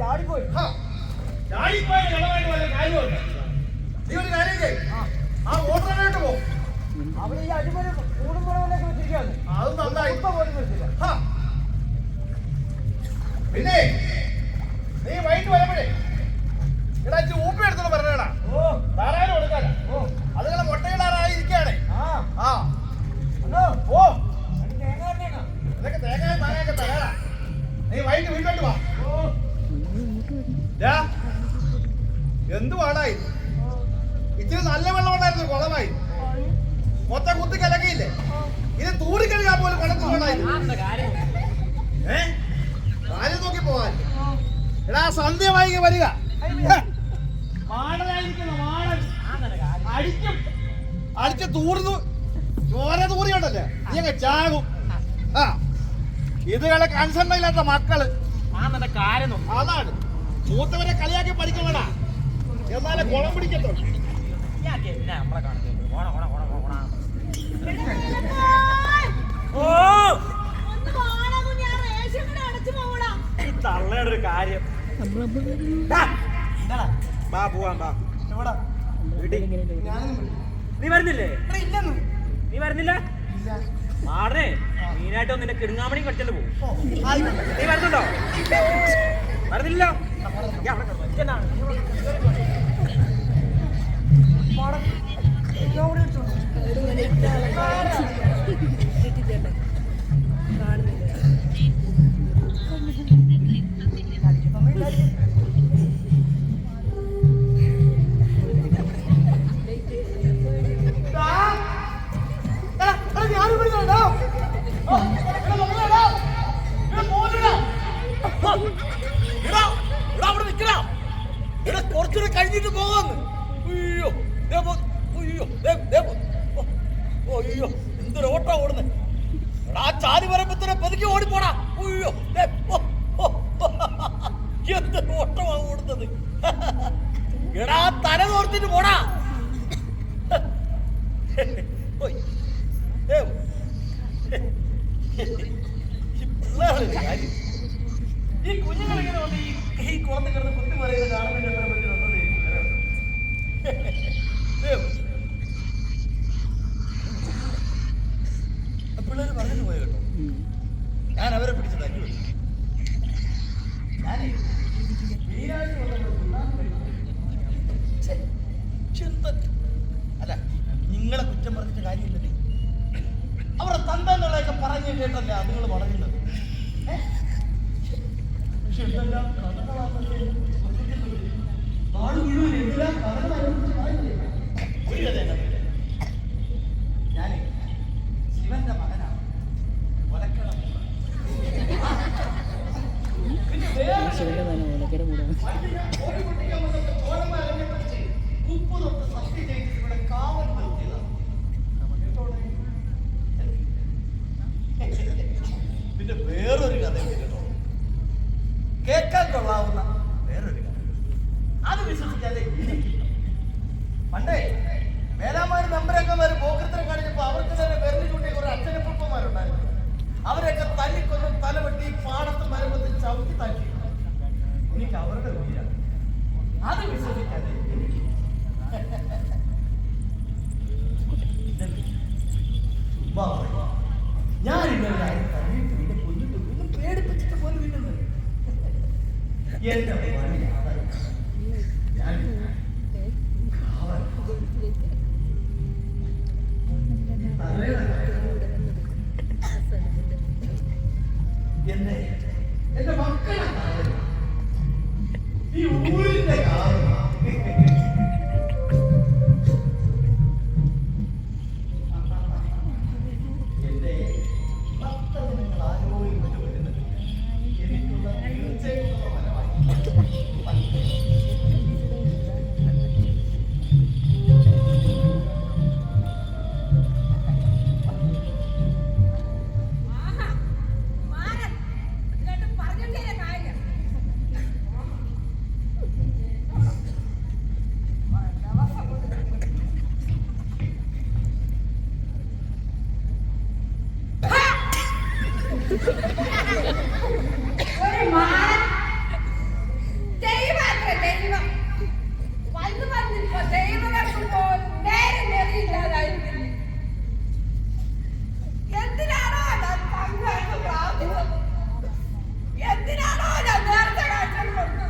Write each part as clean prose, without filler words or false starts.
ചാടിപ്പോയി ആ ഓട്ടറായിട്ട് പോ. അവിടെ ഈ അടിമതി കൂടുമ്പോഴൊക്കെ വെച്ചിരിക്കുകയാണ്. അത് നന്നായി. പിന്നെ നീ വൈകിട്ട് വരുമ്പോഴേ ഇവിടെ ഊപ്പി എടുത്തോളൂ പറഞ്ഞേടാ. ധാരാളം കൊടുക്കാല. അതുങ്ങളെ മുട്ടയിടാറായിരിക്കുകയാണേ. ഓ ഇതൊക്കെ തേങ്ങായും മാങ്ങയൊക്കെ തരാടാ. നീ വൈകിട്ട് വീട്ടിലോട്ട് വാ. എന്തുവാടായി ഇച്ചിരി നല്ല വെള്ളം ഉണ്ടായിരുന്നു, കുളമായി മൊത്തം കുത്തി കലക്കിയില്ലേ. ഇത് തൂറി കഴുകാൻ പോലും കുളത്തിലുണ്ടായിരുന്നു. കാര്യം നോക്കി പോവാൻ. എടാ സന്ധ്യ വൈകി വരിക. അടിച്ച് തൂർന്നു ചോര തൂറിയുണ്ടല്ലേ നീ അങ്ങ് ചാകും. ഇതുകളെ കൺസെന്റ് ഇല്ലാത്ത മക്കള് അതാണ്. മൂത്തവരെ കളിയാക്കി പഠിക്കണടാ, എന്നാലേ കുളം പിടിക്കത്തുള്ളൂ. തള്ളയുടെ കാര്യം നീ വരുന്നില്ലേ? നീ വരുന്നില്ല? ആടേ മീനായിട്ട് നിന്റെ കിടുങ്ങാമണി കടിച്ചോണ്ട് പോകും. നീ വരുന്നുണ്ടോ? വരുന്നില്ല? കുറച്ചുകൂടെ കഴിഞ്ഞിട്ട് പോകാന്ന്. അയ്യോ അയ്യോ എന്തൊരു ഓട്ടാ ഓടുന്നത്. ആ ചാതി പറയുമ്പോ പതുക്കെ ഓടിപ്പോടാ. അയ്യോ എന്തൊരു ഓട്ടമാ ഓടുന്നത്. എടാ തല തോർത്തിട്ട് പോടാ. ഈ കുഞ്ഞുങ്ങളിങ്ങനെ വന്ന് ഈ കുളത്ത് കിടന്ന് കുത്തി പറയുന്നത് കാണുന്നതിന് പിള്ളേര് പറഞ്ഞു പോയ കേട്ടോ. ഞാൻ അവരെ പിടിച്ച് തല്ലു. ഞാനേ അല്ല നിങ്ങളെ കുറ്റം പറഞ്ഞിട്ട് കാര്യമില്ലല്ലേ. അവരുടെ തന്തകളെയൊക്കെ പറഞ്ഞു കേട്ടല്ല നിങ്ങൾ വളരുന്നത്. പക്ഷെ എന്തെല്ലാം കഥകളാണ് നാട് മുഴുവൻ എന്തെല്ലാം കഥകളായിരുന്നു. ഒരു കഥ ഞാനേ ശിവന്റെ മകനാണ്. ഒലക്കണം ഉപ്പ് തൊട്ട് സത്യം ചെയ്ത് ഇവിടെ കാവൽ നിർത്തിയതാണ്. പിന്നെ വേറൊരു കഥയുണ്ട് കേട്ടോ, കേൾക്കാൻ കൊള്ളാവുന്ന വേറൊരു കഥ. അത് വിശ്വസിക്കാതെ പണ്ടേ മേലാമാര് നമ്പരക്കന്മാര് പോക്കൃത്തരം കാണിച്ചപ്പോ അവർക്ക് തന്നെ വിരലി ചൂണ്ടിയ കുറെ അച്ഛനപ്പന്മാരുണ്ടായിരുന്നു. അവരെയൊക്കെ തല്ലിക്കൊന്ന് തലവെട്ടി പാടത്ത് മരമ്പത്ത് ചവിട്ടി തല്ലി. എനിക്ക് അവരുടെ വീരാണ്. അത് വിശ്വസിക്കാതെ ഞാൻ ഇന്നലെ തല്ലിയിട്ട് വീട് കൊല്ലിട്ട് ഒന്ന് പേടിപ്പിച്ചിട്ട് പോലും വീണ്ടുന്നത് എന്റെ ഞാൻ എന്റെ മക്കളെ ഈ ഊരിന്റെ കാലം എന്റെ ഭക്തജനങ്ങൾ ആരോഗ്യം വിട്ടു വരുന്നത് എനിക്കുള്ള തീർച്ചയായിട്ടുള്ള ഫലമായി. ഒരു മാൻ ദൈവമത്രേ ദൈവം വന്ന് വന്നിപ്പോ ദൈവങ്ങൾക്ക് പോലും നേരം നേരില്ലാതായിരുന്നു. എന്തിനാണോ ഞാൻ പങ്കായിട്ട് പ്രാർത്ഥിച്ചത്? എന്തിനാണോ ഞാൻ നേരത്തെ കാഴ്ച കൊടുത്തത്?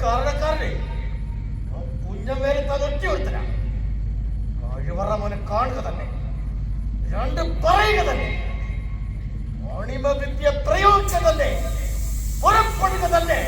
കാരണക്കാരനെ കുഞ്ഞമ്മേരെ തകർത്തി ഒരുത്തരാ. കഴിവറ മോനെ കാണുക തന്നെ, രണ്ട് പറയുക തന്നെ, അണിമ വിദ്യ പ്രയോഗിക്കുക തന്നെ, പുറപ്പെടുക തന്നെ.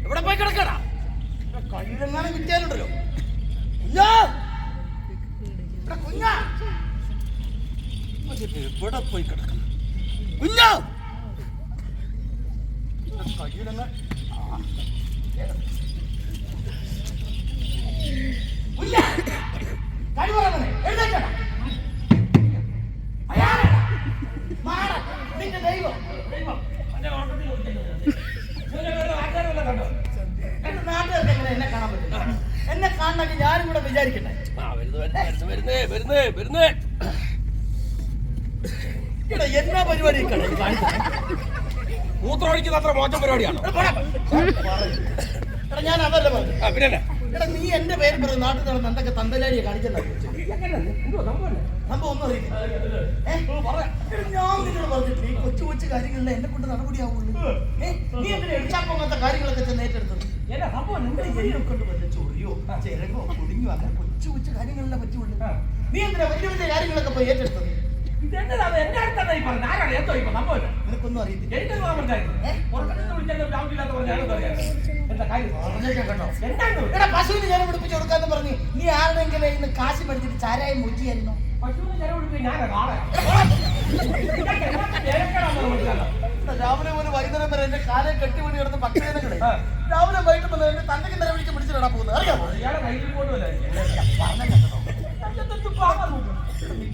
എവിടെ പോയി കിടക്കടാ? കയ്യിലെങ്ങാനും കിട്ടിയാലുണ്ടല്ലോ കുഞ്ഞാ, എവിടെ പോയി കിടക്കണം കുഞ്ഞാ? കയ്യിലെങ്ങാൻ കുഞ്ഞാ, കഴിവറവനെ എഴുന്നേക്കടാ. നിന്റെ ദൈവം നാട്ടുകാർക്ക് എങ്ങനെ എന്നെ കാണാൻ പറ്റില്ല? എന്നെ കാണണമെങ്കിൽ ഞാനും കൂടെ വിചാരിക്കട്ടെ. എന്നാ പരിപാടി മൂത്രമൊഴിക്കുന്ന അത്ര മോശം പരിപാടിയാണ്. ഞാൻ അതല്ല പറഞ്ഞു. പിന്നെ എടാ, നീ എന്റെ പേര് പറഞ്ഞു നാട്ടിൽ നടന്ന് എന്തൊക്കെ തന്തലാടിയെ കാണിച്ചെന്നാ സംഭവം ഒന്നും അറിയില്ല. ഞാൻ നിന്നോട് പറഞ്ഞിട്ട് ഈ കൊച്ചു കൊച്ചു കാര്യങ്ങളിൽ എന്നെ കൊണ്ട് നടപടിയാവുള്ളൂ. നീ എന്തിനാ എടുത്താൽ കാര്യങ്ങളൊക്കെ ചെന്ന് ഏറ്റെടുത്തത്? കൊണ്ട് വല്ല ചൊറിയോ ചിരങ്ങോ കുടുങ്ങിയോ അങ്ങനെ കൊച്ചു കൊച്ചു കാര്യങ്ങളിലെ പറ്റുള്ളൂ. നീ എന്തിനാ വലിയ വലിയ കാര്യങ്ങളൊക്കെ പോയി ഏറ്റെടുത്തത്? നിനക്കൊന്നും അറിയത്തില്ല. പശുവിന് ജനം പിടിപ്പിച്ച് കൊടുക്കാന്ന് പറഞ്ഞു. നീ ആരുടെങ്കിലും ഇന്ന് കാശ് പഠിച്ചിട്ട് ചാരായം മുച്ചിയായിരുന്നു. രാവിലെ ഒരു വൈകുന്നേരം വരെ എന്റെ കാലെ കെട്ടിപൊടി കിടന്ന് ഭക്ഷണങ്ങളെ രാവിലെ വൈകിട്ട് വന്ന് എന്റെ തന്നക്ക് നിലവിളിച്ച് പിടിച്ചിട്ടാ പോകുന്നത്. അറിയാമോ?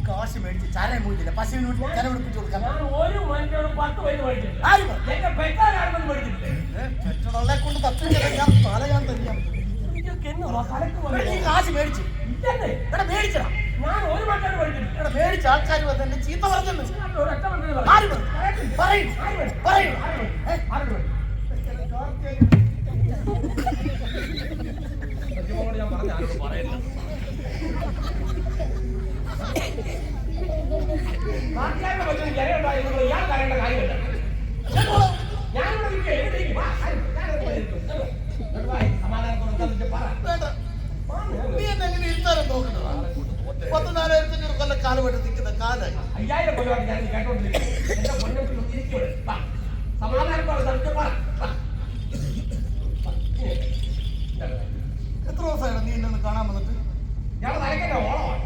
കാശ് മേടിച്ച് ചാരം പോയിട്ടില്ല പശുവിന് വേണ്ടി ചാരം പിടിപ്പിച്ചു കൊടുക്കാൻ. ഞാൻ ഒരു മനുഷ്യനോട് 10 പൈസ മേടിച്ചിട്ടില്ല. ആര് പറഞ്ഞു? എന്റെ പെറ്റാരാണെന്ന് മേടിച്ചിട്ടില്ലേ? പെട്രോളെ കൊണ്ട് തട്ടിക്കാൻ തല ഞാൻ തന്നെയാണ്. ഈ കാശ് മേടിച്ചു എടാ മേടിച്ചടാ. ഞാൻ ഒരു മനുഷ്യനോട് മേടിച്ചിട്ടില്ല. എടാ മേടിച്ച ആൾക്കാർ വന്നെ ചീത്ത പറഞ്ഞെന്ന് ഒരൊറ്റ മനുഷ്യനെ ആര് പറഞ്ഞു? പറയൂ പറയൂ. സത്യമോട് ഞാൻ പറഞ്ഞ ആരോട് പറയില്ല. നാട്ടുകാരുടെ പറ്റുന്ന ജനമുണ്ടായിരുന്നു ഇയാൾ അറിയേണ്ട കാര്യമില്ല. ഞാനിവിടെ നിൽക്കുക എവിടേക്ക് സമാധാനത്തോടെ പറ. നീ എന്നെ എങ്ങനെ ഇരുത്താനും നോക്കുന്നതാ? 14,500 കൊല്ലം കാലമായിട്ട് നിൽക്കുന്ന കാലായി. 5000 കൊല്ലമായിട്ട് ഞാൻ കേട്ടോണ്ടിരിക്കും. എന്റെ പൊന്നത്തിൽ ഇരിക്കും. സമാധാനത്തോടെ സത്യം പറ. എത്ര ദിവസമാണ് നീ എന്നെ ഒന്ന് കാണാൻ വന്നിട്ട്? ഞാൻ തലക്കണ്ട ഓളമാണ്.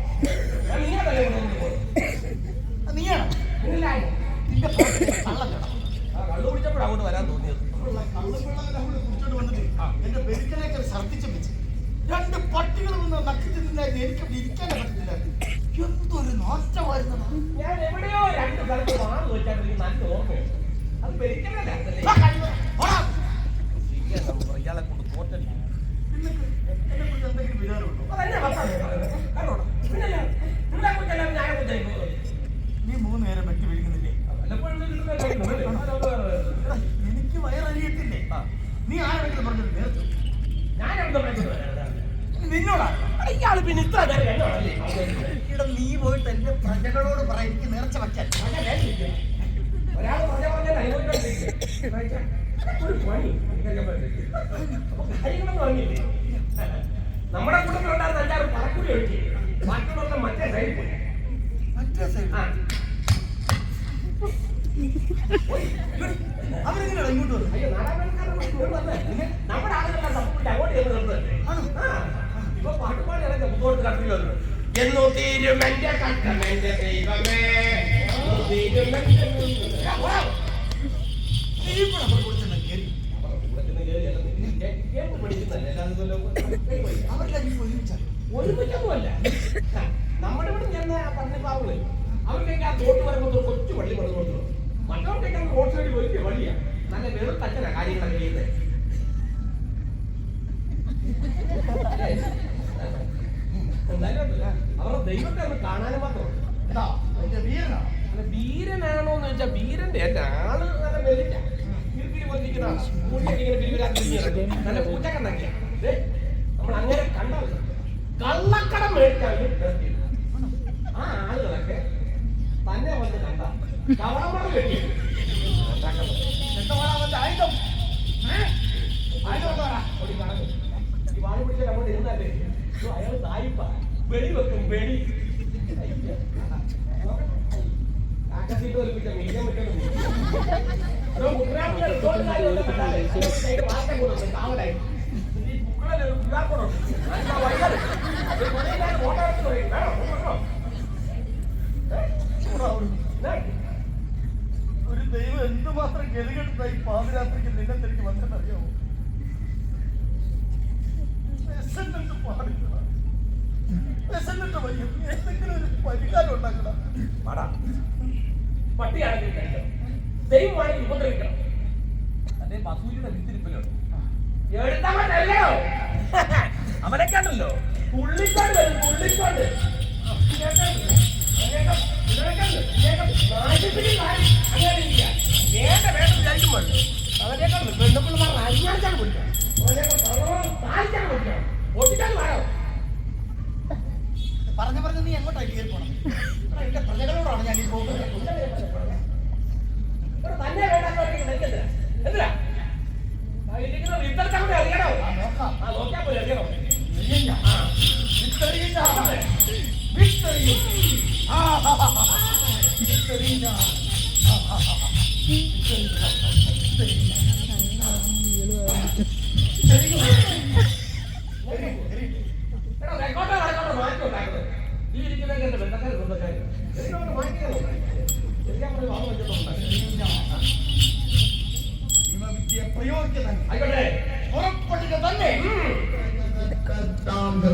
ഞാൻ നീയാ തലേ കൊണ്ടുപോയി. നീയാണോ? നിന്റെ കള്ളം കേട്ടോ. കള്ളു കുടിച്ചപ്പോഴാണ് അങ്ങോട്ട് വരാൻ തോന്നിയത്. കള്ളുപിള്ളേരെ കുടിച്ചോണ്ട് വന്നിട്ട് എന്റെ ബെരുക്കലേക്ക് ഛർദ്ദിച്ചു വെച്ച് 2 പട്ടികൾ നിന്ന് നക്കിട്ട് നിന്നായിരുന്നു. എനിക്ക് ഇരിക്കാൻ പറ്റത്തില്ലായിരുന്നു. എന്തൊരു നാശമായിരുന്നു. ഞാൻ എവിടെയോ 2 സ്ഥലത്ത് വാങ്ങി വെച്ചാൽ എനിക്ക് നല്ല ഓർമ്മയുണ്ട്. അത് ബെരിക്കലല്ലേ? ഇയാളെ കൊണ്ട് തോറ്റല്ല. എന്നെ കുറിച്ച് എന്തെങ്കിലും വിചാരമുണ്ടോ? അതെന്നെ നീ 3 നേരം വെട്ടി വിളിക്കുന്നില്ലേ? എനിക്ക് വയററിയത്തില്ലേ? നീ ആരെങ്കിലും പറഞ്ഞത് നേരത്തെ നിന്നോടാ? ഇയാള് പിന്നെ ഇത്ര നേരം എന്നോടല്ലേ? ഇവിടെ നീ പോയിട്ട് എന്റെ പ്രജകളോട് പറ എനിക്ക് നേർച്ച വയ്ക്കാൻ. ഒരാൾ പറഞ്ഞാൽ ഒരു പണി കാര്യങ്ങളൊന്നും വാങ്ങിയില്ലേ? നമ്മുടെ കൂട്ടത്തിലുണ്ടായിരുന്ന 5-6 പറക്കൂടി ഒഴിച്ച് ബാക്കിയുള്ള മറ്റേ സൈഡിൽ പോയി. മറ്റേ സൈഡ് അവരെങ്ങനെയാണ് ഇങ്ങോട്ട് വന്നത്? അയ്യോ നമ്മുടെ ആളുകളെ തപ്പിട്ട് അങ്ങോട്ട് ചെന്ന് നിർന്നത്. ഇപ്പൊ പാട്ടുപാടിയാണ് മുമ്പോട്ട് കട്ടി വന്നത്. എന്നു തീരുമെന്റെ കട്ടമെന്റെ ദൈവമേ ഒരുമിച്ചൊന്നുമല്ല. നമ്മുടെ ഇവിടെ ചെന്ന പന്നിപ്പാവുകള് അവർക്കൊക്കെ ആ തോട്ട് വരുമ്പോൾ കൊച്ചു വള്ളി പണിത് കൊടുത്തു. മറ്റവർക്കൊക്കെ റോഡ് സൈഡിൽ വലിയ വള്ളിയാണ്. നല്ല വെറുത്തച്ഛനാ കാര്യങ്ങളൊക്കെ ചെയ്യുന്നത്. അവരുടെ ദൈവത്തെ ഒന്ന് കാണാനും മാത്രമുണ്ട്. വീരനാണോ എന്ന് വെച്ചാൽ വീരന്റെ അല്ല. ആള് നല്ല വെളിച്ച കിരിക്കിരി പൊതിക്കുന്ന ആളാ. മുടിയൊക്കെ ഇങ്ങനെ പിരിവിലാക്കി നല്ല പൂച്ചക്കണ്ണൊക്കെയാ. നമ്മൾ അങ്ങനെ കണ്ടത് കള്ളക്കടം മേടിച്ചാൽ ആ ആളുകളൊക്കെ തന്നെ വന്ന് കണ്ട കവളമാണ് കെട്ടി ആയുധം ഈ വാഴ പിടിച്ചാൽ അങ്ങോട്ട് ഇരുന്നല്ലേ അയാൾ തായിപ്പ വെടി വെക്കും വെടി ആക്കത്തിട്ട് വലിപ്പിച്ച മീൻ വിട്ടു കാവലായി ഒരു ദൈവം എന്തുമാത്രം ഗതികെട്ടായി പാതിരാത്രിക്ക് നിന്നെ തിരികെ വന്നെന്നറിയാമോ? പാടില്ല വയ്യ. എന്തെങ്കിലും ഒരു പരിഹാരം ഉണ്ടാക്കണം. പട്ടിയാണെങ്കിൽ കഴിക്കണം, ദൈവമാണെങ്കിൽ ഉപദ്രവിക്കണം. അതെ മസൂരിയുടെ വിത്തിരിപ്പിലുണ്ട് എഴുത്തവനല്ലോ അവനൊക്കെയാണല്ലോ പുള്ളിക്കാട് വരും പുള്ളിക്കാട് വിചാരിക്കുമ്പോൾ അവനേക്കാൾ പെണ്ണുപിള്ളമാർ അരിഞ്ഞാച്ചാണ് പിടിക്കാം താഴ്ചാണ് പിടിക്കാം ഒട്ടിച്ചാൽ വേണം. പറഞ്ഞു നീ എങ്ങോട്ടായി കയറി പോണം? എന്റെ പ്രജകളോടാണ് ഞാൻ ഈ പോകുന്നത്. തന്നെ വേണ്ടാത്ത എന്തിനാ വിത്തർക്കം അറിയണോ? നോക്കാൻ പോലെ അറിയണോ? ഈ ഇരിക്കുന്ന ബന്ധക്കാർ സ്വന്തക്കാർ പ്രയോഗിക്കുന്ന ആയിക്കോട്ടെ പുറപ്പെടുക തന്നെ. Down the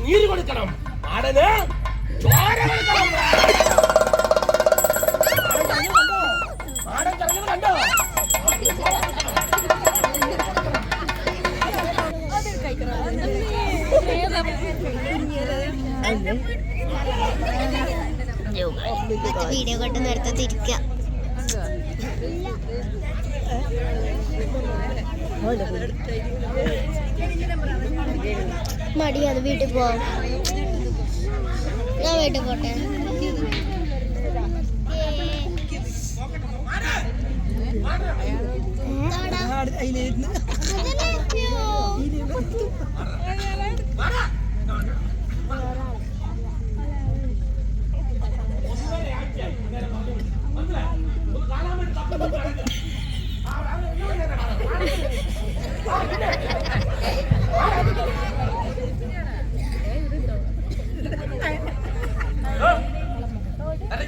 നീര് കൊടുക്കണം. മാടന് ചോര കൊടുക്കണം. മാടൻ ചടങ്ങ് കണ്ടോ? വീഡിയോ കണ്ട് നേരത്തെ തിരിക്കാം. മടിയത് വീട്ടിൽ പോവാം. ഞാൻ വീട്ടിൽ പോട്ടെ.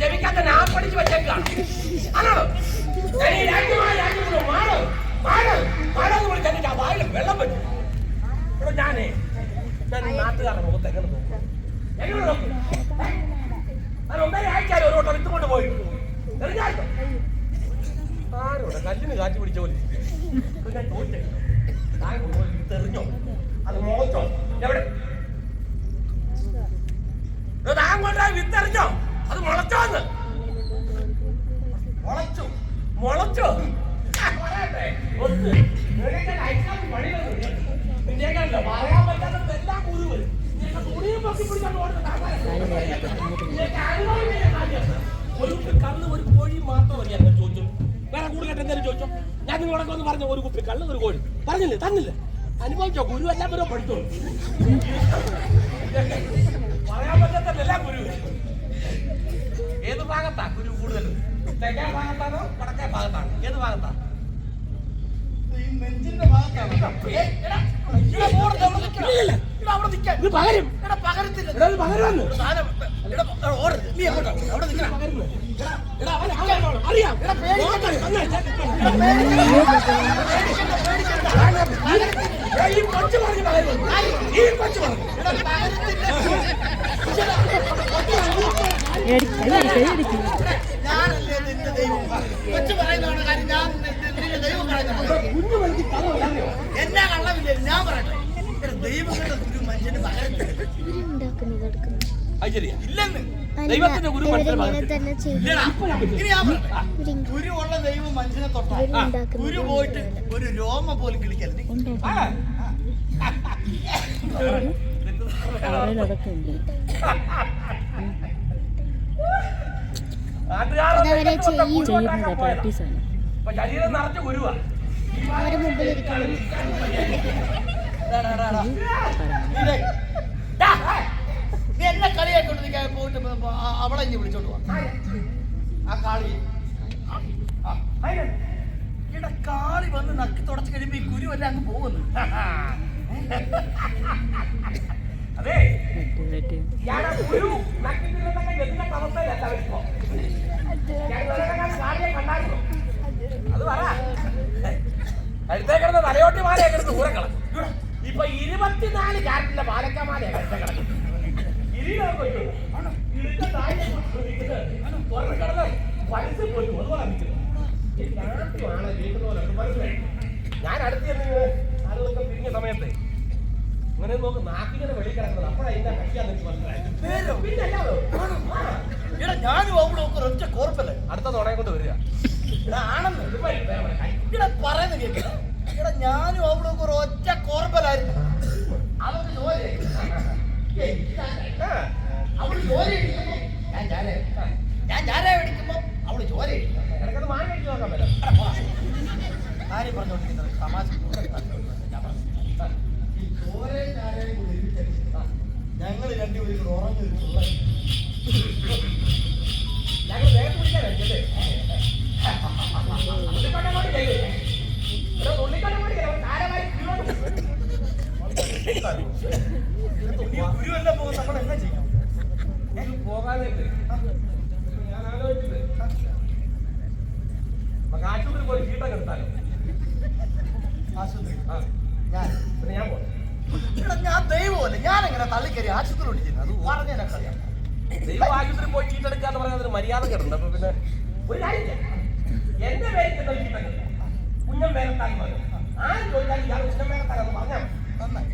ജപിക്കാത്ത ഞാൻ പഠിച്ചു വെച്ചേക്കാണ്. വെള്ളം പറ്റും. ഞാനേ നാട്ടുകാരുടെ മുഖത്ത് എങ്ങനെ നോക്കും? എങ്ങനെ നോക്കും? ഞാൻ 1.5 ആഴ്ച ഒരു ഓട്ടം ഇട്ടുകൊണ്ട് പോയി തെരഞ്ഞാട്ടോ ആരോടെ കല്ലിന് കാറ്റ് പിടിച്ച പോലെ ഞാൻ ചോദിച്ചേ തെറിഞ്ഞോ അത് മുളച്ചോ? എവിടെ താൻ കൊണ്ടായി വിത്തെറിഞ്ഞോ? അത് മുളച്ചോന്ന്? മുളച്ചു മുളച്ചോ? പറയാൻ പറ്റാത്ത എല്ലാം കുരു വരും. തുണിയും പൊക്കി പിടിച്ചോണ്ട് ഒരു കുപ്പി കള്ള് ഒരു കോഴി മാത്രം മതി. അങ്ങനെ ചോദിച്ചു വേറെ കൂടുതലായിട്ട് എന്തെങ്കിലും ചോദിച്ചോ? ഞാൻ നിങ്ങളൊക്കെ ഒന്ന് പറഞ്ഞ ഒരു കുപ്പി കള്ള് ഒരു കോഴി പറഞ്ഞില്ലേ? തന്നില്ലേ? അനുഭവിച്ചോ? ഗുരു എല്ലാം വരും പഠിച്ചോളൂ. പറയാൻ പറ്റാത്ത എല്ലാം ഗുരു. ഏത് ഭാഗത്താ ഗുരു കൂടുതൽ? തെക്കേ ഭാഗത്താണോ വടക്കേ ഭാഗത്താണോ? ഏത് ഭാഗത്താ? നെഞ്ചിന്റെ ഭാഗത്താണ്. പകരും പകരത്തില്ല. പകരുമെന്ന് അറിയാം. ഈ കൊച്ചു പറഞ്ഞു പകരുമെന്ന്. ഈ കൊച്ചു പറഞ്ഞു ഞാനല്ലേ നിന്റെ ദൈവം. കൊച്ചു പറയുന്നതാണ് കാര്യം. ഞാൻ നിന്റെ ദൈവം എന്നാ കള്ളമില്ലേ? ഞാൻ പറയട്ടെ, ദൈവങ്ങളുടെ ഗുരു മനുഷ്യന് പകരത്തില്ല. ഇല്ലെന്ന് ദൈവത്തിന്റെ ഗുരു ഇല്ലടാ. ഇനി ഞാൻ പറയട്ടെ, ഗുരു ഉള്ള ദൈവം മനുഷ്യനെ തൊട്ടാൽ ഗുരു പോയിട്ട് ഒരു രോമം പോലും കിളിക്കരുത്. ശരീരം നിറച്ച ഗുരുവാ. നീ എന്നെ കളിയാക്കൊണ്ട് നിൽക്കാൻ പോയിട്ട് അവളെ ഇനി വിളിച്ചോണ്ട് പോവാ. ആ കാളി ഇവിടെ കാളി വന്ന് നക്കി തുടച്ച് കഴിയുമ്പോ ഈ കുരു എല്ലാം അങ്ങ് പോകുന്നു. അതെ ഗുരു നക്കി അവസ്ഥയിലല്ല. കാളിയെ കണ്ടായിരുന്നു ദൂരെ കളഞ്ഞു. ഇപ്പൊ 24 ക്യാരറ്റിന്റെ പാലക്കമാല ഞാൻ അടുത്ത് ആളുകളൊക്കെ പിരിഞ്ഞ സമയത്ത് ഇങ്ങനെ നോക്ക് നാക്കിങ്ങനെ വെളി കിടക്കുന്നത് അപ്പോഴാണ് ഇതിന്റെ കക്ഷിയാന്ന് എനിക്ക് മനസ്സിലായത്. പിന്നെ അല്ലാതോ ഞാനും അവിടെ ഒറ്റ കോർപ്പല്ലേ അടുത്ത തുണയെ കൊണ്ട് വരിക ആണെന്ന് ഇവിടെ പറയുന്നത് കേൾക്കുക. ഇവിടെ ഞാനും അവിടെ ഒരു ഒറ്റ കോർപ്പലായിരുന്നു. അവർക്ക് ജോലി അവള് ജോലി അടിക്കുമ്പോ ഞാൻ ചാര അടിക്കുമ്പോ അവള് ജോലി എനിക്കത് മാൻ കഴിച്ചു നോക്കാൻ പറ്റും. കാര്യം പറഞ്ഞോണ്ടിരിക്കുന്നത് തമാശ. ഈ ചോരയും ചാരയും കൂടി ഞങ്ങൾ രണ്ടുപേരും കൂടെ ഉറങ്ങി ഞങ്ങൾ വേഗം പിടിക്കാനല്ലേ ഗുരുവെല്ലാം പോകും. നമ്മൾ എന്താ ചെയ്യും? പോകാനായിട്ട് ഞാൻ ആലോചിച്ചത് നമുക്ക് ആശുപത്രി പോയി ചീട്ടം എടുത്താലോ? ആശുപത്രി ഞാൻ പിന്നെ ഞാൻ പോകാം. ഞാൻ ദൈവമല്ലേ, ഞാൻ എങ്ങനെ തള്ളിക്കറി ആശുപത്രി ഓടിക്കുന്നത്? അത് പറഞ്ഞതിനൊക്കെ അറിയാം. ദൈവം ആശുപത്രി പോയി ചീട്ടെടുക്കാന്ന് പറയുന്നത് ഒരു മര്യാദ കിടന്നു. അപ്പൊ പിന്നെ ഒരു കാര്യം എന്റെ പേര് കുഞ്ഞം വേലത്താൻ പറഞ്ഞു. ആരും ചോദിച്ചാൽ ഇയാൾ കുഞ്ഞം വേലത്താനെന്ന് പറഞ്ഞാൽ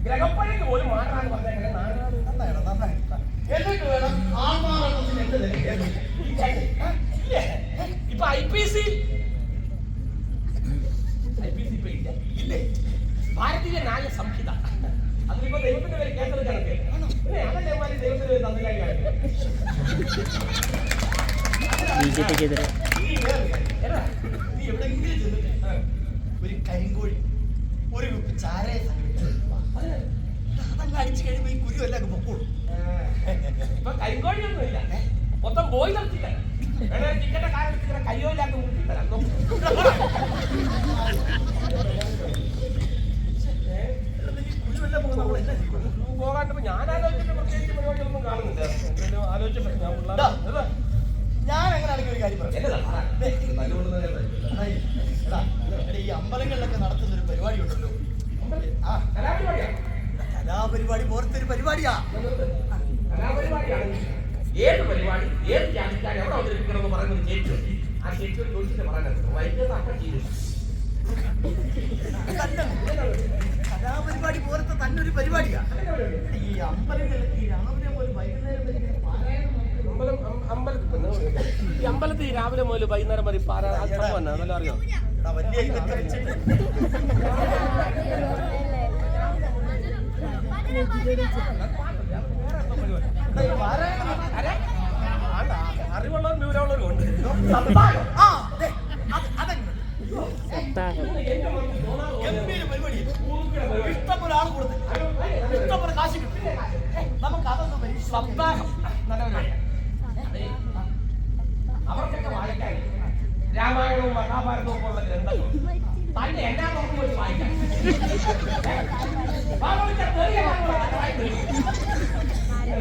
ഗ്രഹപ്പഴയ്ക്ക് പോലും മാറാന്ന് പറഞ്ഞേക്കണേ. നന്നായിട്ടോ നന്നായി. എന്നിട്ട് വേണം ആത്മാർത്ഥത്തിന് എന്ത് ഇപ്പൊ IPC ഇപ്പൊ ഇല്ലേ? ഭാരതീയ ന്യായ സംഹിത അതിലിപ്പോ ദൈവത്തിന്റെ പേര് കേട്ടെടുക്കാനൊക്കെ അതല്ലേ ദൈവത്തിന്റെ പേര് തന്നില്ല. നീ എവിടെയെങ്കിലും ചെന്നിട്ട് ഒരു കരിങ്കോഴി ഒരു കുപ്പി ചാരയെ അതങ്ങ് അടിച്ചു കഴിയുമ്പോ ഈ കുരു എല്ലാം പൊക്കോളൂ. ഇപ്പൊ കരിങ്കോഴിയൊന്നും ഇല്ല, മൊത്തം ബോയിലർ ചിക്കൻ. ചിക്കന്റെ കാലത്ത് കയ്യോ ഇല്ലാത്ത മുട്ടിത്തരാം. കുരുവെല്ലാം പോകുന്ന നമ്മൾ എന്നാ ചെയ്യും? പോകാണ്ടിപ്പോ ഞാൻ ആലോചിച്ചിട്ട് പ്രത്യേകിച്ച് പരിപാടികളൊന്നും കാണുന്നില്ല. ഞാൻ എങ്ങനെയാണെങ്കിൽ ഒരു കാര്യം പറയാം. ഈ അമ്പലങ്ങളിലൊക്കെ നടത്തുന്ന ഒരു പരിപാടി ഉണ്ടല്ലോ, കലാപരിപാടി പോലത്തെ ഒരു പരിപാടിയാ. ഏത് പരിപാടി ഏത് ജാതിക്കാർ എവിടെ അവതരിപ്പിക്കണമെന്ന് പറയുന്നത് ചേച്ചി ആ ചേച്ചിയോട് ചോദിച്ചിട്ട് പറയാനുണ്ട്. വൈകിട്ട് അപ്പം ചെയ്തു കലാപരിപാടി പോലത്തെ തന്നെ ഒരു പരിപാടിയാ. ഈ അമ്പലങ്ങളിലൊക്കെ രാവിലെ പോലും വൈകുന്നേരം വരെ ഈ അമ്പലത്തിൽ രാവിലെ മുതൽ വൈകുന്നേരം വരെ നല്ല അറിയോ? വലിയ ഇതൊക്കെ വെച്ചിട്ട് അറിവുള്ളവരും വിവരമുള്ളവരും ഉണ്ട്. ഗംഭീര പരിപാടി. ഇഷ്ടംപോലെ ആൾ കൊടുത്ത് ഇഷ്ടംപോലെ കാശ് കിട്ടും. നമുക്ക് അതൊന്നും പരീക്ഷ സപ്താഹം നല്ല പരിപാടിയാണ്. അവർക്കൊക്കെ വായിക്കാൻ രാമായണവും മഹാഭാരതവും ഒക്കെ ഉള്ള ഗ്രന്ഥങ്ങൾ തന്നെ എല്ലാ നോക്കും വെച്ച് വായിക്കാം.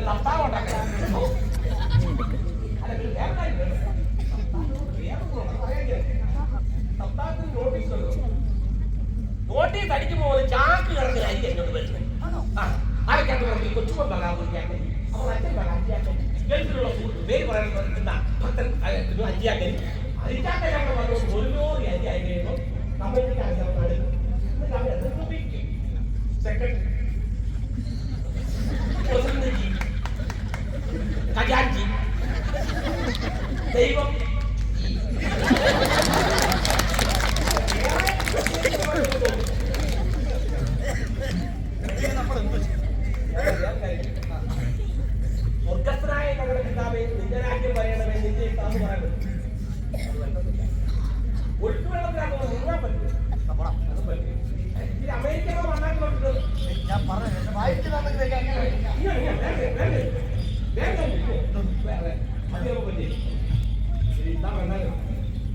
സപ്താഹം ഉണ്ടാക്കാം. സപ്താഹത്തിന് നോട്ടീസ് അടിക്കുമ്പോൾ ചാക്ക് കിടക്കുന്ന അരി എന്നോട് വരുന്നത്. ആരൊക്കെയാണ് പറഞ്ഞത്? കൊച്ചുമോൻ പറയാൻ അപ്പോൾ അച്ഛൻ പറയാൻ ഗൾഫിലുള്ള പേര് പറയുന്ന ഭക്തൻ അഞ്ചിയാക്കരി അരിച്ചാക്കരൊക്കെ പറഞ്ഞു ഒരു ലോറി അരി ആയി കഴിയുമ്പോൾ കമ്മിറ്റിക്ക് സെക്രട്ടറി പ്രസിഡന്റ് ഖജാൻജി ദൈവം സ്വർഗസ്ഥനായ ഞങ്ങളുടെ പിതാവേ നിന്റെ രാജ്യം പറയണമേ നിന്റെ ഇഷ്ടാന്ന് പറയുന്നത് ഒഴുക്ക് വെള്ളത്തിലാകുമ്പോൾ നീങ്ങാൻ പറ്റും. അമേരിക്ക മണ്ണാക്കിലോട്ട് ഞാൻ പറഞ്ഞു വായിക്കുന്നതെങ്കിൽ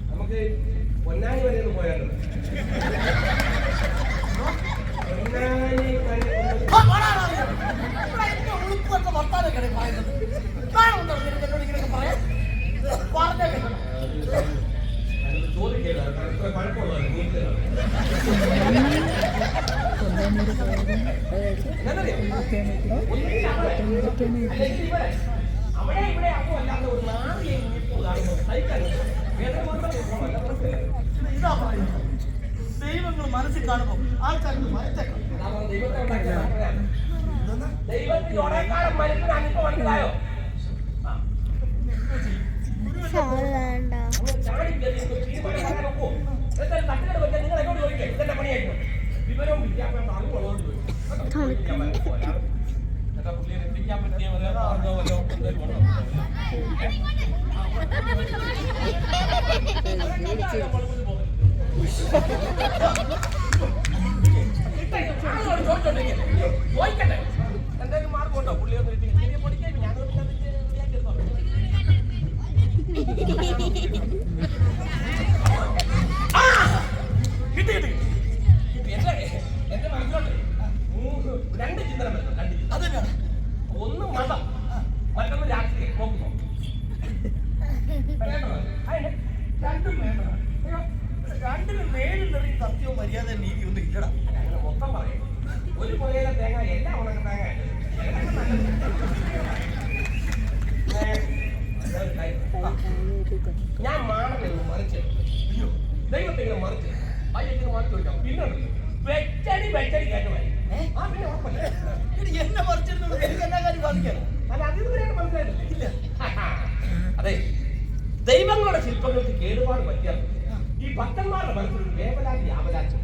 നമുക്ക് പൊന്നാനി വരെ ഒന്ന് പോയാലോ? ഉളുപ്പൊക്കെ വർത്താനൊക്കെ പറയുന്നത് കാണുന്നുണ്ടോ? എന്നോട് ഇങ്ങനെയൊക്കെ പറയാം. പറഞ്ഞേ ചോദിക്കില്ല, പഴക്കമുള്ളവർ അവിടെ ഇവിടെ അപ്പോ അല്ലാതെ ഒരു നാടിയെ കാണുമ്പോൾ സഹിക്കാൻ വേദന മാത്രമേ ഇതാ പറയുന്നത്. ദൈവങ്ങൾ മനസ്സിൽ കാണുമ്പോൾ ആൾക്കാർക്ക് മനസ്സിലാക്കണം. ദൈവത്തിനോടേക്കാളും മനുഷ്യന് അനുഭവം മനസ്സിലായോ? സാറ് വേണ്ട. വിവരവും വിദ്യാഭ്യാസം അറിവുള്ളതുകൊണ്ട് എത്തിക്കാൻ പറ്റിയ ചോദിക്കട്ടെ എന്തെങ്കിലും മാർഗമുണ്ടോ പുള്ളിയൊന്നും പഠിക്കാൻ ഞാൻ കിട്ടി എന്റെ മനസ്സിലോട്ട് രണ്ട് ചിന്തനം വരുന്നു. രണ്ട് ചിന്ത അതെന്നാണ്? ഒന്ന് മതം, മറ്റൊന്ന് രാഷ്ട്രീയം. നോക്കുന്നു രണ്ടും വേണം. രണ്ടിനും മേലിൽ നിറയും സത്യവും മര്യാദ നീതി ഒന്നും ഇല്ലടാ. അങ്ങനെ മൊത്തം പറയും. ഒരു പുരയിലെ തേങ്ങ എല്ലാം ഉണക്ക തേങ്ങ. ഞാൻ മാണെന്ന് മറിച്ച് ദൈവത്തെ മറിച്ച് അയ്യത്തിന് മറിച്ച് ചോദിക്കാം. പിന്നെ വെച്ചടി കേട്ടുമായി. ആ പിന്നെ ഉറപ്പല്ലേ എന്നെ മറിച്ചിരുന്നത് എനിക്ക് എല്ലാ കാര്യം ബാധിക്കാനോ? അല്ല അതിന് മനസ്സിലായിട്ടില്ല. ഇല്ല. അതെ, ദൈവങ്ങളുടെ ശില്പങ്ങൾക്ക് കേടുപാട് പറ്റിയാൽ ഈ ഭക്തന്മാരുടെ മനസ്സിൽ വേവലാതി ആവലാച്ചു.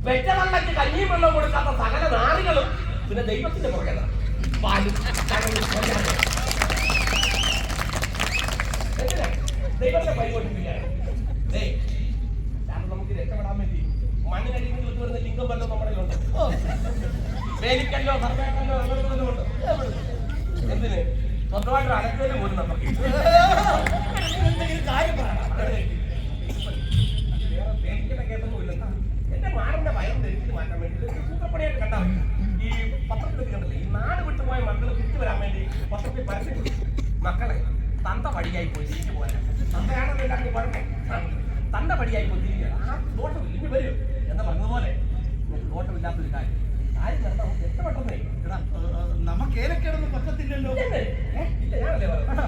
വെറ്റവെള്ളക്ക് കഞ്ഞിയും വെള്ളം കൊടുക്കാത്ത സകല നാളുകളും പിന്നെ ദൈവത്തിന്റെ പുറകെ പാലും ദൈവത്തെ പരിപോഷിപ്പിക്കുകയാണ്. കാരണം നമുക്ക് രക്ഷപ്പെടാൻ വേണ്ടി മണ്ണിനടിയിൽ നിന്ന് വരുന്ന ലിംഗം വല്ലതും നമ്മുടെ ഉണ്ട്. വേലിക്കല്ലോ സർവേക്കല്ലോ അങ്ങനത്തെ വല്ലതും ഉണ്ട്. എന്തിന് സ്വന്തമായിട്ട് അലക്കല് പോലും നമുക്ക് കാര്യം പറയണം. വേറെ പേടിക്കേണ്ട കേസൊന്നും ഇല്ല. എന്റെ മാറിന്റെ ഭയം ധരിച്ചു മാറ്റാൻ വേണ്ടി സൂത്രപ്പണിയായിട്ട് കണ്ടാൽ ഈ പത്രത്തിലൊക്കെ കണ്ടില്ലേ, ഈ നാട് വിട്ടുപോയ മക്കൾ തിരിച്ചു വരാൻ വേണ്ടി പത്രത്തിൽ പരസ്യം മക്കളെ തന്ത വടിയായി പോയി തിരിച്ചു പോകാൻ. തന്തയാണെന്ന് എല്ലാവർക്കും പറഞ്ഞു. തന്ത വടിയായി പോയി തിരിക്കുക. ആ ദോഷമില്ല, ഇനി വരും എന്ന് പറഞ്ഞതുപോലെ ദോഷമില്ലാത്തൊരു കാര്യം കണ്ടാൽ നമുക്ക് എത്ര പെട്ടെന്നേ നമുക്ക് ഏലക്കേടൊന്നും പറ്റത്തില്ലല്ലോ. ഇല്ല ഞാനല്ലേ പറഞ്ഞു.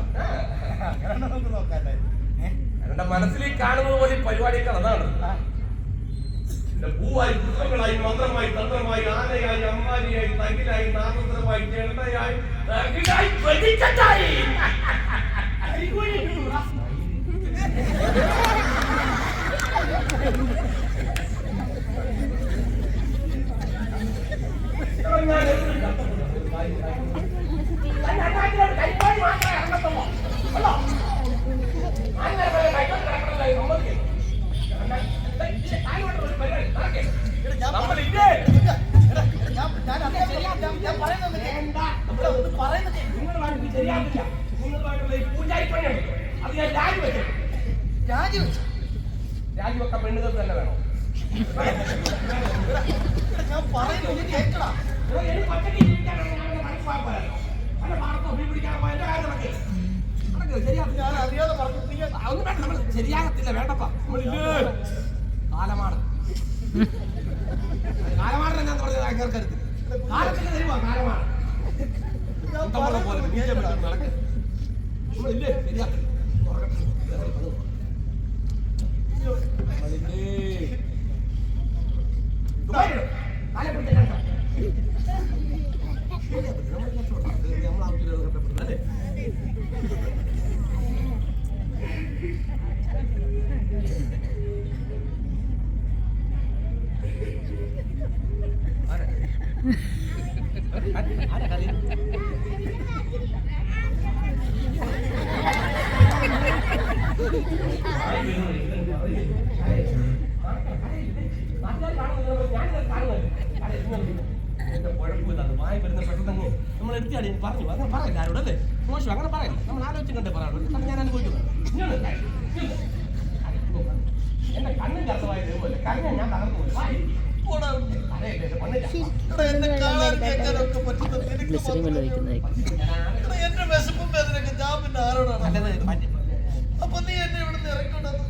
നമുക്ക് നോക്കാല്ലേ? എന്റെ മനസ്സിൽ കാണുന്നത് പോലെ പരിപാടിയൊക്കെ അതാണ്. പൂവായി പുഷ്പങ്ങളായി മന്ത്രമായി തന്ത്രമായി ആനയായി അമ്മാരിയായി തകിലായി നാഗോത്രമായി ചെണ്ടയായി വെടിക്കെട്ടായി കൈപ്പാടി മാത്രമേ ഇറങ്ങത്തുള്ളൂ. അല്ലോ രാജിവെക്കാൻ പെണ്ണുകൾ തന്നെ വേണം. ഞാൻ പറയുന്നത് കേൾക്കടാ. എനിക്ക് ഒറ്റയ്ക്ക് ജീവിക്കാനാണ് ഞാൻ മനസ്സിലാക്കാൻ പറയാം. പല പാടത്തോ മീൻ പിടിക്കാനോ എന്റെ കാര്യം നടക്കില്ല. ഞാൻ അറിയാതെ പറഞ്ഞു. ഒന്നും വേണ്ട, നമ്മൾ ശരിയാകത്തില്ല. വേണ്ടപ്പാ കാലമാണ് കാലമാണെന്ന് ഞാൻ പറഞ്ഞത് കേൾക്കരുത്. കാലത്തിന്റെ തരുവാ കാലമാണ്. പോലെ നടക്കുക നമ്മളില്ലേ ശരിയാക്കില്ല. നമ്മളെ നമ്മൾ എടുത്തിയാടി പറഞ്ഞു അങ്ങനെ പറയില്ല ആരോടല്ലേ മോശം അങ്ങനെ പറയില്ല. നമ്മൾ ആലോചിച്ചിട്ടുണ്ടേ പറയാറുണ്ട്. ഞാൻ അനുഭവിക്കുന്നത് എന്റെ കണ്ണും ചർച്ചമായി വരുമ്പോൾ കണ്ണ് ഞാൻ തകർന്നു പോയി. എന്റെ വിശപ്പും വേദനയൊക്കെ ഞാൻ പിന്നെ ആരോടാണ്? അപ്പൊ നീ എന്നെ ഇവിടെ ഇറക്കണ്ടത്?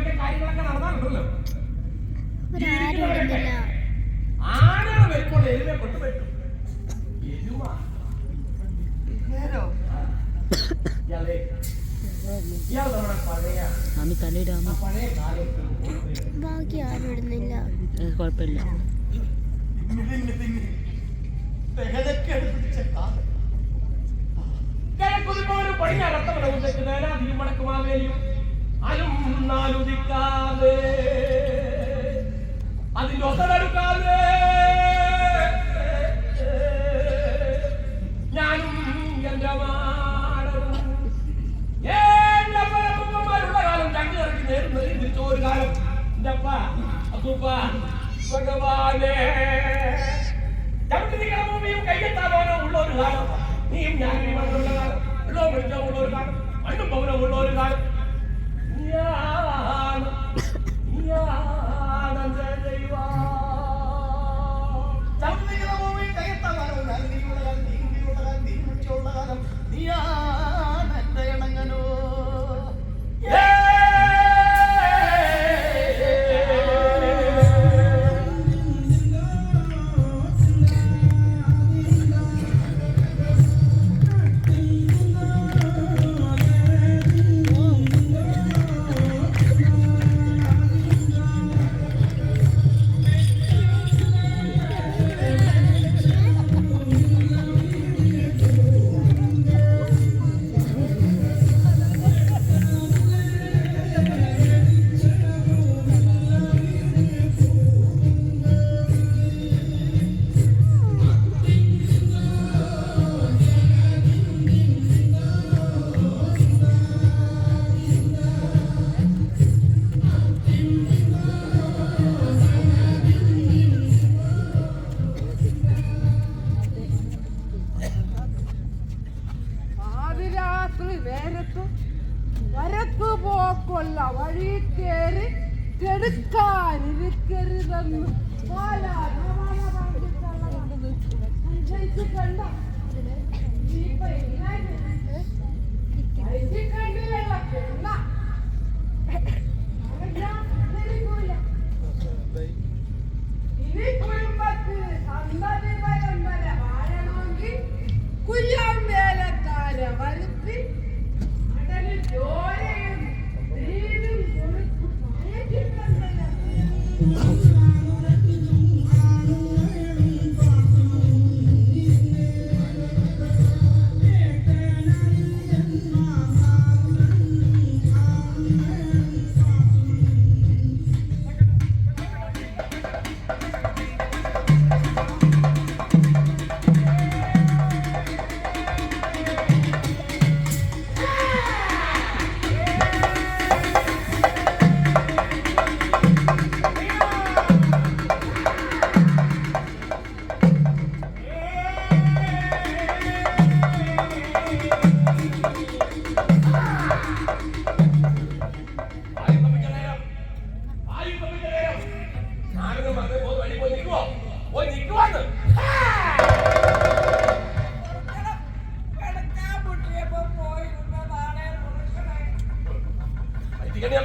ഇങ്ങനെയൊക്കെ കാര്യങ്ങളൊക്കെ നടന്നാലുണ്ടല്ലോ ഇവരാരും ഇടുന്നില്ല. ആനയുടെ വരുമ്പോൾ എരുമയെ കൊണ്ട് പറ്റും. എരുമ നേരോ ഇയാളെ ഇയാൾ നമ്മുടെ പഴയ പഴയ കാലത്ത് ബാക്കി ആരും ഇടുന്നില്ല. കുഴപ്പമില്ല. കിഴക്കുതിപ്പോലും പടിഞ്ഞാറത്തവണ ഉച്ചയ്ക്ക് നേരാതിയും വടക്കുമാവേലിയും അലുന്നാലുദിക്കാതെ അതിന്റെ ഒത്തടടുക്കാതെ ഞാനും എന്റെ മാടനും എന്റെ പരപ്പന്മാരുള്ള കാലം ചങ്ങി ഇറക്കി നേടുന്നത് തിരിച്ച ഒരു കാലം എന്റെ അപ്പ അപ്പൂപ്പ ഭഗവാനേ ചവിട്ടി നിൽക്കുന്ന ഭൂമിയും കയ്യെത്താതോനോ ഉള്ള ഒരു കാലം നീയും ഞാനും ഉള്ള കാലം വെള്ളവും വെളിച്ചവും ഉള്ള ഒരു കാലം മണ്ണും പവനവും ഉള്ള ഒരു കാലം പോക്കുള്ള വഴി കയറി കെടുക്കാനിരിക്കരുതെന്ന് ഇനി കുടുംബത്തിൽ സന്തതി പരമ്പര വാഴണമെങ്കിൽ കുയ്യാൻ വേലക്കാരെ വരുത്തി അടലിൽ ജോലയും നീരും കൊടുത്ത് പഴകിക്കണ്ടല്ലോ.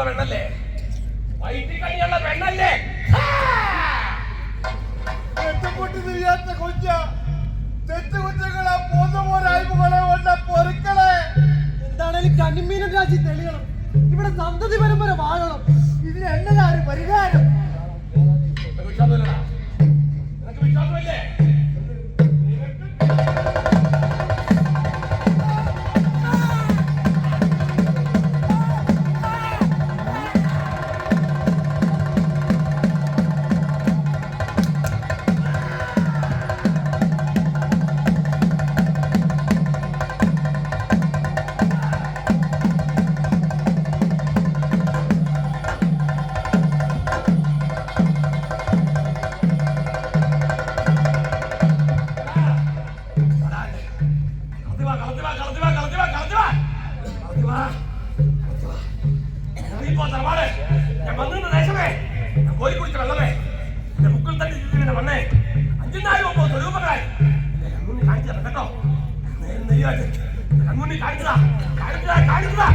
പെണ്ണല്ലേ വൈറ്റിക്കണിയുള്ള പെണ്ണല്ലേ തെറ്റുകുട്ടി തിരിയാത്ത കൊഞ്ച തെറ്റുകുറ്റങ്ങളെ പോതുപോരായ്മകളെ കൊണ്ട് പൊറുക്കളെ. എന്താണേലും കണ്ണിമീനും രാജി തെളിയണം. ഇവിടെ സന്തതി പരമ്പര വാഴണം. ഇതിന് എന്നതാ ഒരു പരിഹാരം? വിശ്വാസമില്ലടാ, നിനക്ക് വിശ്വാസമില്ലേ? ഞാൻ വന്നിരുന്ന ദേശമേ, ഞാൻ കോരി കുടിച്ച വെള്ളമേ, എന്റെ മുക്കിൽ തന്നെ ജീവിതം വന്നേ 5,000 തൊഴിലുപകാരായി കൺമുന്നിൽ കാണിച്ചു തരാം കേട്ടോ. കൺമുന്നിൽ കാണിച്ചതാ കാണിച്ചതാ കാണിച്ചതാ.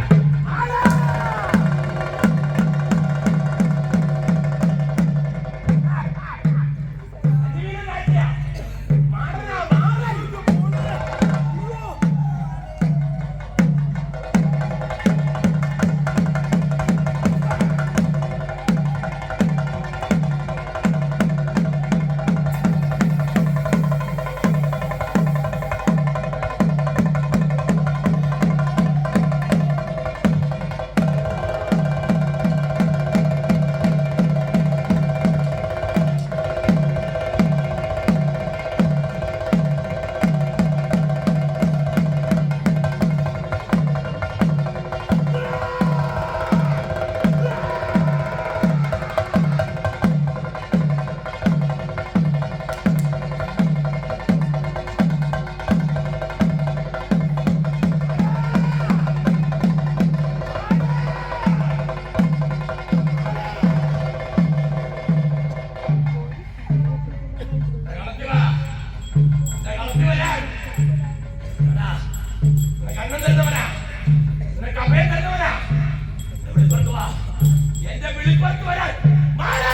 വിളിപ്പുറത്ത് വരാൻ മാറാ.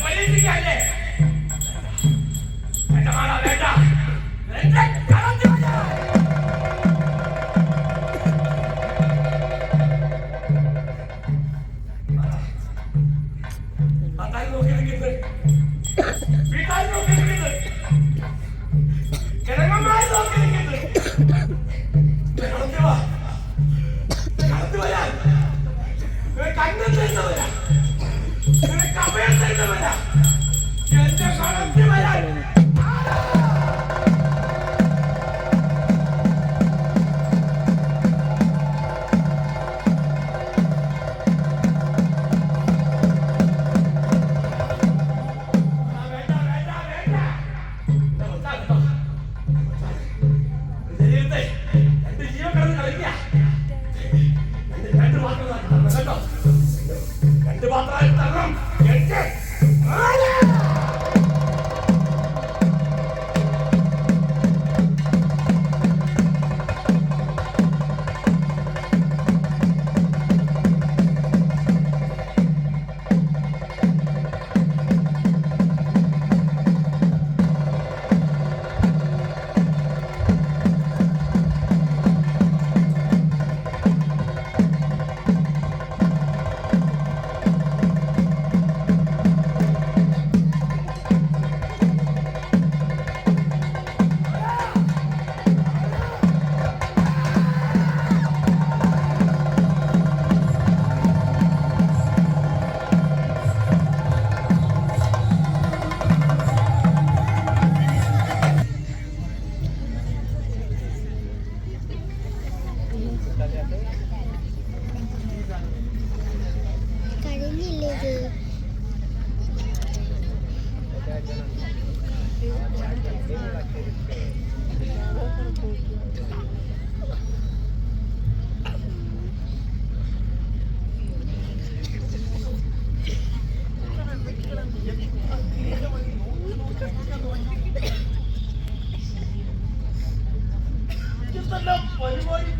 പരീക്ഷിക്കല്ലേ വേണ്ട മാറാ വേണ്ട എന്റെ കളത്തിൽ വരാൻ. അതായി നോക്കിയിരിക്കുന്നത് വീട്ടായി നോക്കിയിരിക്കുന്നത് കിഴങ്ങന്മാര് നോക്കിയിരിക്കുന്നത് കളത്തിൽ വരാൻ കണ്ണിൽ നിന്ന് വരാം കവയിൽ നിന്ന് വരാം എന്റെ കളത്തിൽ വരാൻ. രണ്ട് പാത്രമായി തരണം എനിക്ക് കഴിഞ്ഞില്ലേ ഇത്? പരിപാടി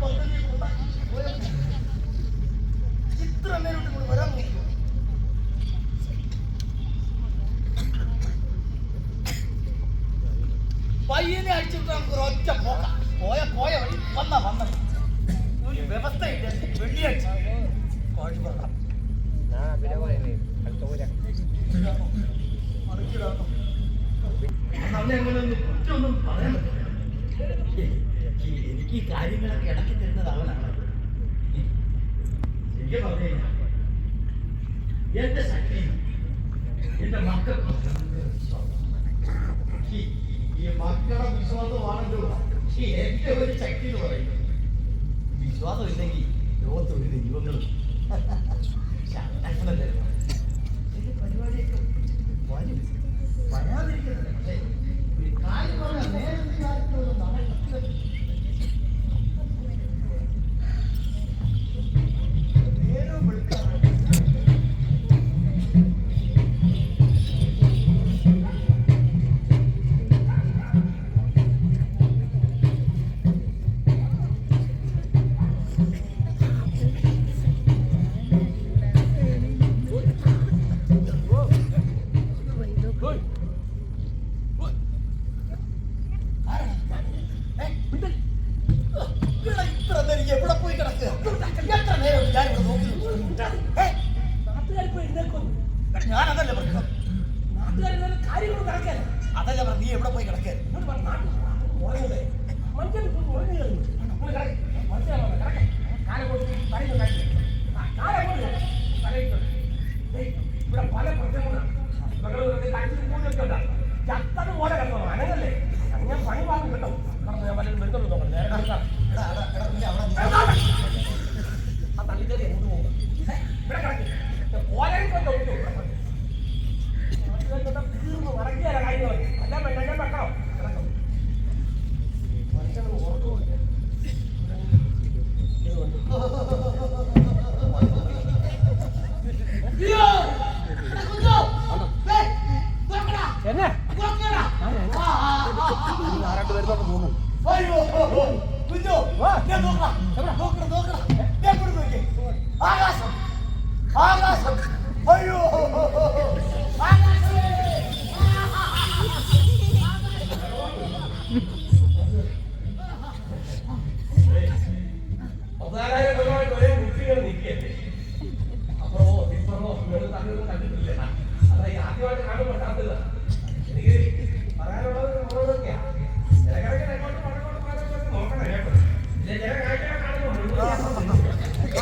ഇത്ര നേരം കൂടെ വരാൻ നോക്കും. പയ്യനെ അടിച്ചിട്ട് നമുക്ക് ഒറ്റ പോയ വഴി വന്നത് ഒരു വ്യവസ്ഥയില്ല. വെള്ളിയാഴ്ച കുറ്റമൊന്നും പറയാൻ പറ്റില്ല. എനിക്ക് ഈ കാര്യങ്ങളൊക്കെ ഇടയ്ക്ക് തരുന്നത് അവനാണ്. എനിക്ക് പറഞ്ഞു എന്റെ ശക്തി എന്റെ മക്കൾക്ക് ഈ മക്കളുടെ വിശ്വാസമാണല്ലോ എന്റെ ഒരു ശക്തി എന്ന് പറയുന്നത്. വിശ്വാസം ഇല്ലെങ്കിൽ ലോകത്ത് ഒരു ദൈവങ്ങളും അങ്ങനല്ലേ പരിപാടിയൊക്കെ വരാതിരിക്കുന്നില്ല. പക്ഷേ ഒരു കാര്യം പറഞ്ഞാൽ നേരത്തെ കാര്യത്തിലൊന്നും നടക്കത്തില്ല. നേരം വിളിക്കാൻ എവിടെ പോയി കിടക്കുക? എത്ര നേരം ഞാനിവിടെ നോക്കി ഞാനതല്ല പറഞ്ഞു. അതല്ല പറഞ്ഞു. നീ എവിടെ പോയി കിടക്കുക? ഇവിടെ പല പ്രശ്നങ്ങളാണ്. ചത്തത് പോലെ കിടന്നോ അനങ്ങല്ലേ? ഞാൻ പണി വാങ്ങും കേട്ടോ. ഞാൻ പലരും വരുന്നുള്ളൂ നോക്കണം. നേരെ കിടക്കാം. ആ തള്ളിക്കറി എങ്ങോട്ട് പോകും? ഇവിടെ കിടക്കും. ഓരോ കൊണ്ടോ തീർന്നു മറക്കിയാല കാര്യങ്ങൾ. എല്ലാം വേണ്ട ഞാൻ വെക്കണം. കിടക്കും. മനുഷ്യന് ഓർക്കുമില്ല. എന്നെ വരുന്നുണ്ട് തോന്നുന്നു. അയ്യോ കുഞ്ഞോ ഞാൻ നോക്കണം നോക്കണം നോക്കണം ഞാൻ കൂടെ നോക്കി ആകാശം ആകാശം അയ്യോ ആകാശം അവതാരകമായിട്ട് ഒരേ കുട്ടികൾ നിൽക്കല്ലേ അപ്പുറമോ ഇപ്പുറമോ കണ്ടിട്ടില്ല അതാ ആദ്യമായിട്ട് കാണുമ്പോൾ സാധ്യത എനിക്ക് പറയാനുള്ളത് നമ്മളൊക്കെയാ നോക്കണം കേട്ടോ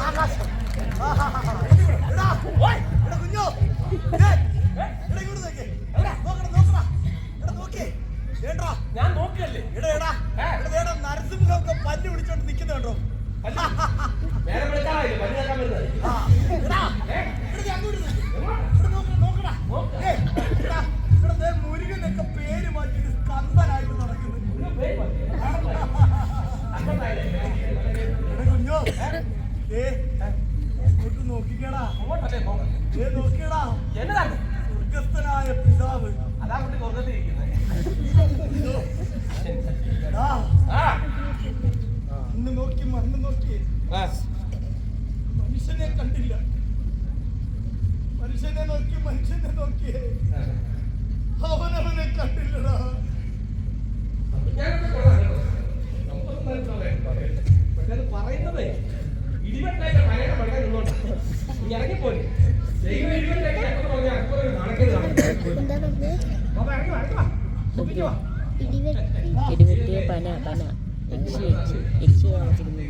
ആകാശം എടാ കുഞ്ഞോ ഇങ്ങോട്ട് നോക്കി നോക്കണം നോക്കണം എടാ നോക്കിയേ ഏട്ടാ ഞാൻ നോക്കിയല്ലേ എടാ നരസിംഹമൊക്കെ പല്ല് പിടിച്ചോണ്ട് നിൽക്കുന്നുണ്ടോ നേരെ വിളിക്കാറായില്ലേ പല്ല് കേൾക്കാൻ വരുന്നത് മുരുകനൊക്കെ പേര് മാറ്റിട്ട് സ്കന്ദനായിട്ട് നടക്കുന്നു കുഞ്ഞോ നോക്കിക്കടാ നോക്കിയടാ എന്നതാണ് സ്വർഗസ്ഥനായ പിതാവ് അതാ കുട്ടി സ്വർഗത്തിരിക്കുന്നത് മണ്ണ് നോക്കി മനുഷ്യനെ കണ്ടില്ല മനുഷ്യനെ നോക്കിയേ അവനവനെ കണ്ടില്ലടാ പക്ഷെ അത് പറയുന്നതേ ഇടിവെട്ടായിട്ട് പലയുടെ പഴയ നിന്നോണ്ട് ഇറങ്ങിപ്പോയി ഇടിവെട്ടിയ പന യക്ഷി കാണിച്ചിരുന്നു.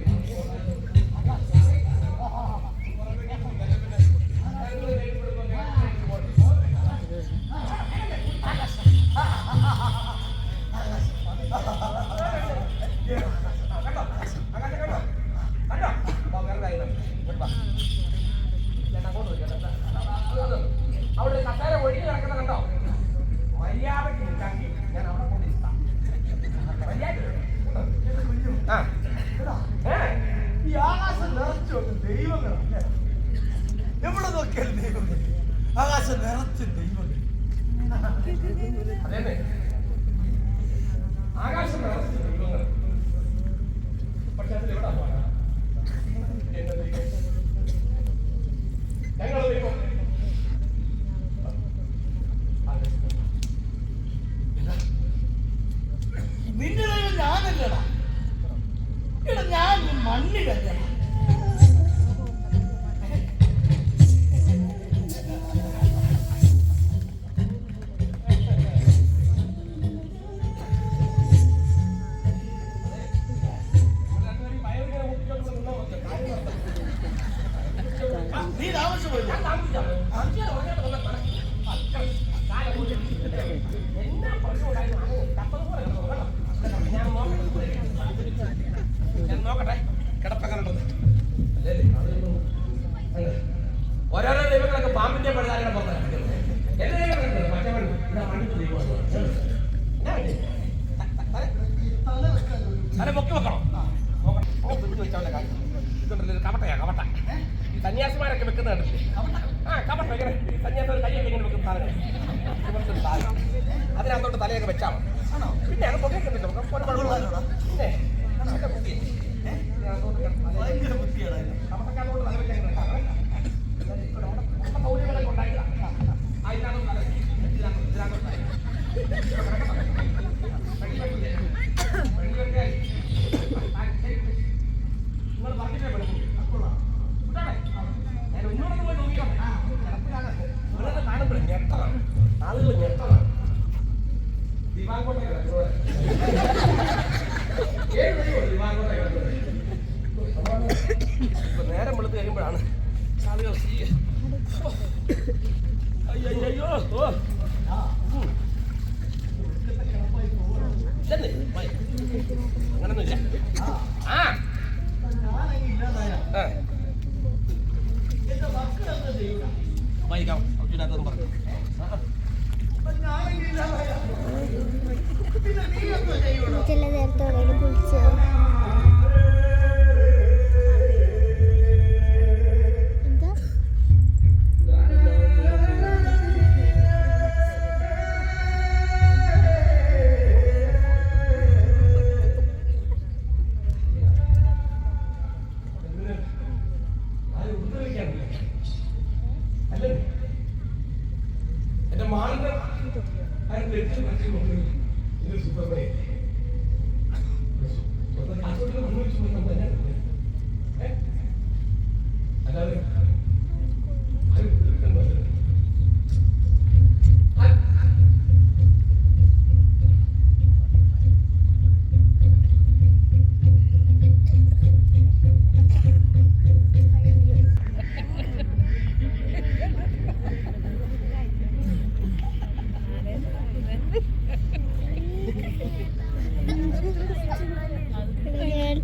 അവിടെ കസേര ഒഴുകി കിടക്കുന്ന കണ്ടോ മര്യാദക്ക് നിൽക്കാമെങ്കിൽ ഞാൻ അവിടെ കൊണ്ട് ഇഷ്ടം ഈ ആകാശം നിറച്ചുണ്ട് ദൈവങ്ങളല്ലേ എവിടെ നോക്കിയാലും ദൈവങ്ങൾ ആകാശം നിറച്ച് ദൈവങ്ങൾ അതെ ആകാശം നിറച്ച് ദൈവങ്ങൾ പക്ഷെ അതിൽ എവിടെ പോകാം ഞങ്ങൾ ദൈവം നിന്റെ ദൈവം ഞാനല്ലടാ എടാ ഞാൻ മണ്ണിലല്ല നീ താമസിച്ചു പോയി നോക്കട്ടെ കിടപ്പങ്ങനെ ഓരോരോ ദൈവങ്ങളൊക്കെ പാമ്പിന്റെ പഴുതാരങ്ങളെ പുറത്ത് എന്റെ ദൈവങ്ങളുണ്ട് മറ്റേ മണ്ണിന്റെ ദൈവം അതെ പൊക്കി വെക്കണം വെച്ചവന്റെ കാര്യം ഇതുണ്ടല്ലോ കവട്ടയാ കവട്ട ഈ സന്യാസിമാരൊക്കെ വെക്കുന്ന കണ്ടില്ലേ കവട്ട ഇങ്ങനെ സന്യാസം കൈയൊക്കെ ഇങ്ങനെ വെക്കുന്ന സാധനം അതിനകത്തോട്ട് തലയൊക്കെ വെച്ചാൽ പിന്നെ അത് പൊക്കിക്കുന്നില്ല പിന്നെ ഭയങ്കര ബുദ്ധിയാണ് കവട്ടക്കാരോട് തല വെക്കാൻ സൗകര്യങ്ങളൊക്കെ ഉണ്ടായില്ല ഇതിനകത്തോട്ട് തല നിങ്ങൾ പറഞ്ഞിട്ടേ പെടുന്നു ഞാൻ ഒന്നുകൂടെ പോയി നോക്കിയോട്ടെ ഇവരൊക്കെ കാണുമ്പോഴേ ഞെട്ടലാണ് ആളുകൾ ഞെട്ടലാണ് ദിവാങ്കോട്ടെ ഇപ്പൊ നേരം വെളുത്ത് കഴിയുമ്പോഴാണ് ആളുകൾ അയ്യോ അങ്ങനൊന്നുമില്ല എന്റെ മക്കളെന്താ ചെയ്യൂടാ വായിക്കാം ഒറ്റയില്ലാത്തതെന്ന് പറഞ്ഞു ഞാനില്ലാതായ പിന്നെ നീ എന്താ ചെയ്യൂടാ ചില നേരത്തോടെ കുളിച്ച് എന്താ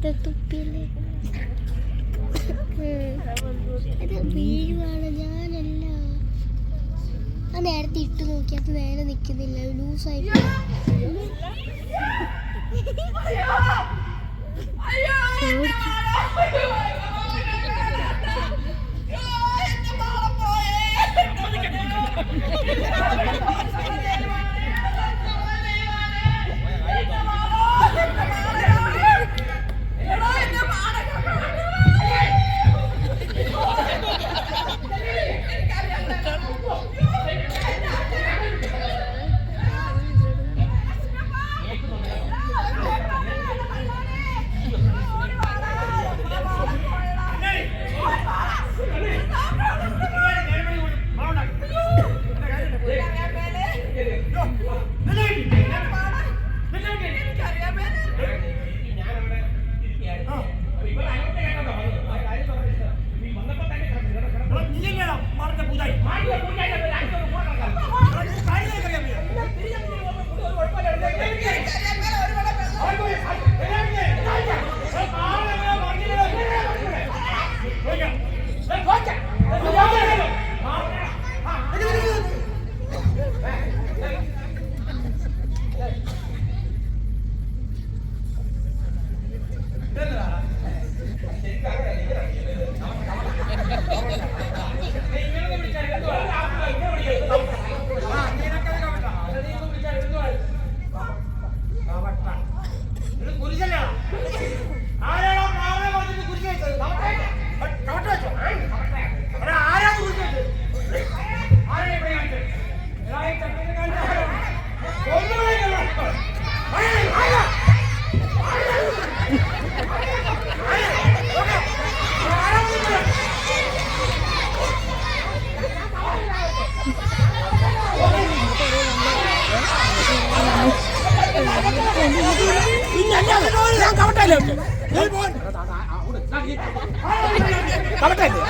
തുപ്പിയല്ലേ അത് വീഴുവാണ്. ഞാനല്ല ആ നേരത്തെ ഇട്ട് നോക്കി അത് നേരെ നിൽക്കുന്നില്ല, ലൂസായി.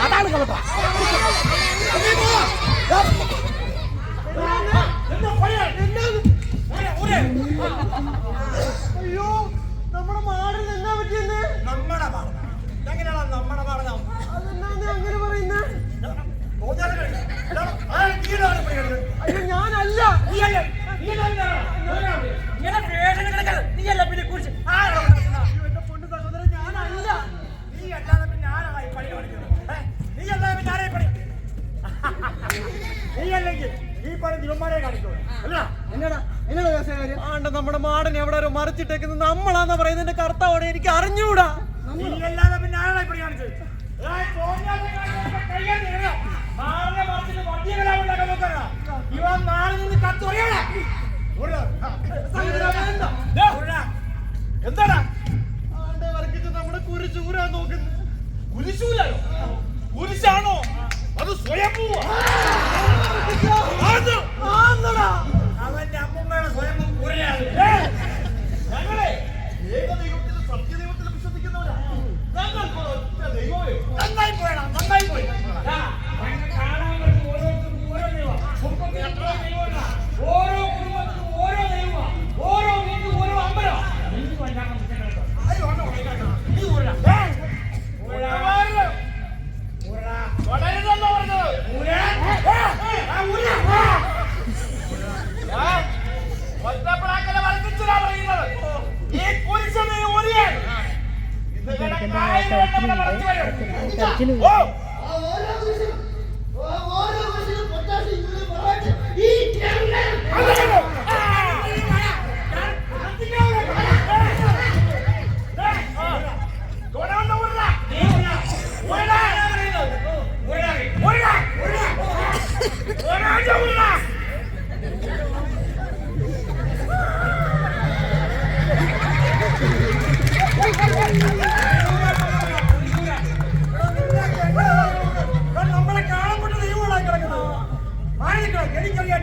അതാണ് കവട്ട. അയ്യോ, നമ്മുടെ മാടിന് എന്നാ പറ്റിയെന്ന്? നമ്മുടെ മാടം എങ്ങനെയാണോ നമ്മുടെ മാടം? അതെന്നാ അങ്ങനെ പറയുന്നത്? അയ്യോ, ഞാനല്ല. എന്റെ പൊന്നു സഹോദരൻ, ഞാനല്ല. നീ അല്ലാതെ പിന്നെ ആരാണ് ഈ പണി കാണിക്കുന്നത്? നീ അല്ലാതെ പിന്നെ ആരെ പണി? നീ അല്ലെങ്കിൽ ഈ പണി ദിവന്മാരെ കാണിക്കോ? അല്ല എന്നടാ ആണ്ട് നമ്മുടെ മാടനെ എവിടെ ഒരു മറിച്ചിട്ടേക്കുന്നത് നമ്മളാന്നാ പറയുന്നത്. എന്റെ കർത്താവോടെ എനിക്ക് അറിഞ്ഞൂടാ. നീ അല്ലാതെ പിന്നെ ആരാണ് ഈ പണി കാണിച്ചത്? ഇവൻ നാളെ നിന്ന് കത്തുറയാ. എന്താടാ നമ്മുടെ കുരിശൂരാ നോക്കുന്നത്? കുരിശൂരാണോ? കുരിശാണോ? അത് സ്വയംഭൂ. അവന്റെ അമ്മമ്മയുടെ സ്വയംഭൂ കുരയാണ്. ഞങ്ങളെ ഏകദൈവത്തിലും സത്യദൈവത്തിലും വിശ്വസിക്കുന്നവരാ. ഞങ്ങൾക്ക് ഒറ്റ ദൈവമേ. നന്നായി പോയണം, നന്നായി പോയി. കാണാൻ പറ്റും ഓരോരുത്തർക്കും ഓരോ ദൈവം. ഓരോ കുടുംബത്തിനും ഓരോ ദൈവം, ഓരോ വീട്ടിലും ഓരോ അമ്പലം. നമ്മളെ കാണപ്പെട്ട ദൈവങ്ങളായി കിടക്കുന്നത്. എനിക്കറിയാൻ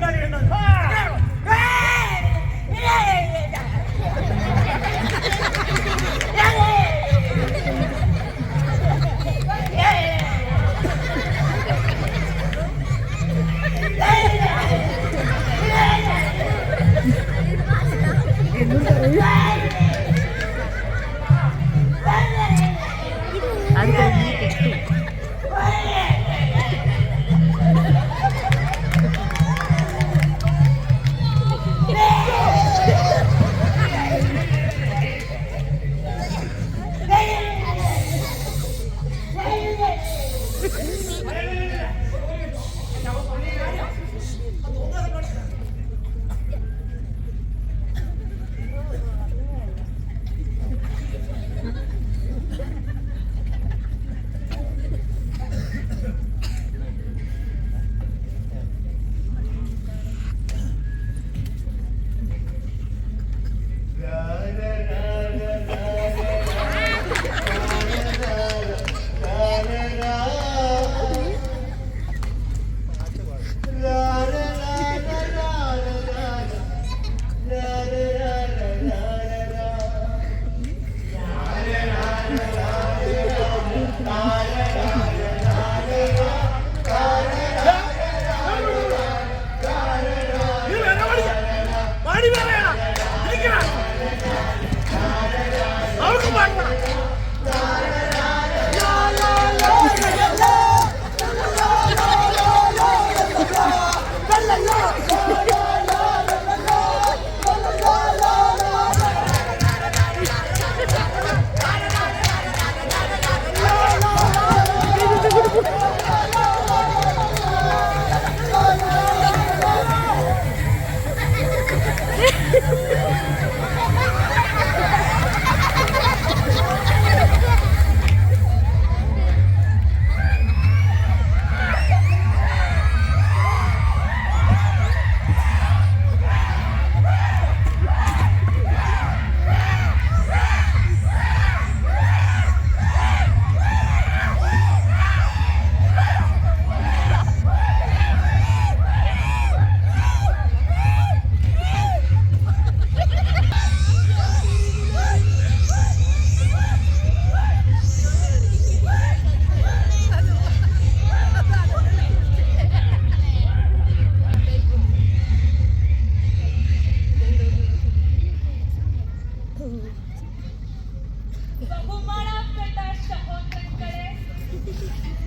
ബഹുമാനപ്പെട്ട സഹോദരങ്ങളെ,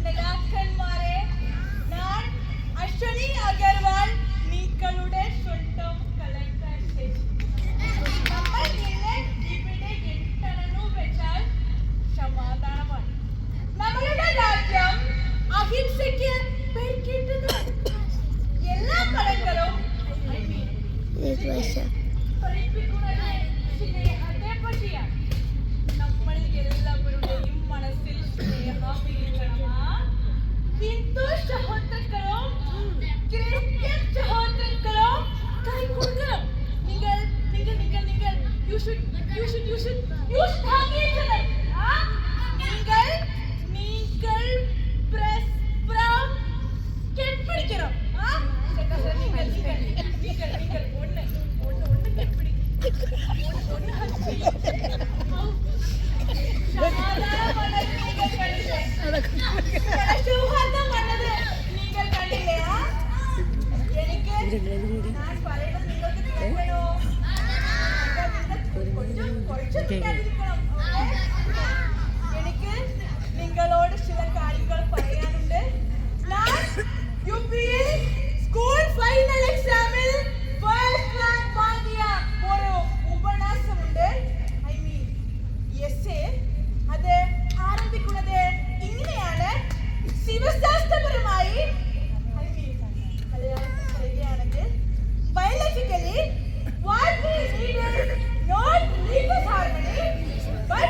നേതാക്കന്മാരെ, ഞാൻ അശ്വനി അഗർവാൾ, നിങ്ങളുടെ സ്വന്തം കളക്ടർ ചേച്ചി. നമ്മൾ ഇന്ന് ഇവിടെ എത്തണമെന്ന് വെച്ചാൽ സമാധാനമാണ്. നമ്മളുടെ രാജ്യം അഹിംസയ്ക്ക് പേരിട്ടിട്ടുണ്ട്. എല്ലാ കളക്ടറും പഠിപ്പിക്കുന്നത് സ്നേഹത്തെ പറ്റിയാണ്. നമ്മൾ എല്ലാവരുടെയും മനസ്സിൽ സ്നേഹം. ഹിന്ദു സഹോദരങ്ങളും ക്രിസ്ത്യൻ സഹോദരങ്ങളും കൈ കൊടുക്കണം. നിങ്ങൾ you should hug each other. നിങ്ങൾ പരസ്പരം കെട്ടിപ്പിടിക്കണം. നിങ്ങൾ ഒന്ന് കെട്ടിപ്പിടിക്കണം. ഒന്ന് hug ചെയ്യണം. സമാധാനമാണ് നിങ്ങൾ കണ്ടില്ലേ? സൗഹാർദ്ദം വന്നത് നിങ്ങൾ കണ്ടില്ലേ? എനിക്ക് ഞാൻ പറയുന്നത് നിങ്ങൾക്ക് കേൾക്കണോ? കുറച്ച് മിണ്ടാതിരിക്കണം. എനിക്ക് നിങ്ങളോട് ചില കാര്യങ്ങൾ പറയാനുണ്ട്. ഞാൻ യുപിയിൽ സ്കൂൾ ഫൈനൽ എക്സാമിൽ ഫസ്റ്റ് റാങ്ക് വാങ്ങിയ ഒരു ഉപന്യാസമുണ്ട്. എസ്സേ. അത് ആരംഭിക്കുന്നത് ഇങ്ങനെയാണ്: ശിവശാസ്ത്രപരമായി മലയാളത്തിൽ പറയുകയാണെങ്കിൽ biologically what we need is not religious harmony but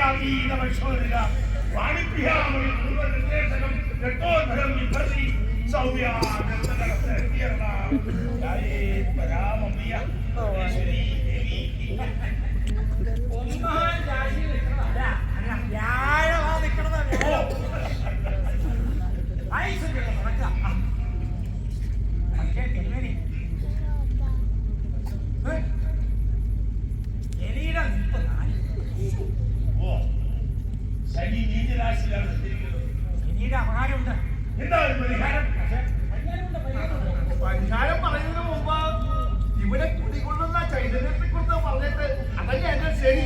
യാതീന പരിശോധന വാണിഭ്യാമി നിർദ്ദേശകം രക്തോദ്ധരം വിഭർത്തി പരാമമ്മിയ ദേവി ശനി നീതിരാശിയിലാണ് അപകാരമുണ്ട്. എന്താണ് പരിഹാരം? പരിഹാരം പറയുന്നതിന് മുമ്പ് ഇവിടെ കുടികൊള്ളുന്ന ചൈതന്യത്തെ കുറിച്ച് പറഞ്ഞിട്ട് അതല്ലേ എന്നെ ശരി.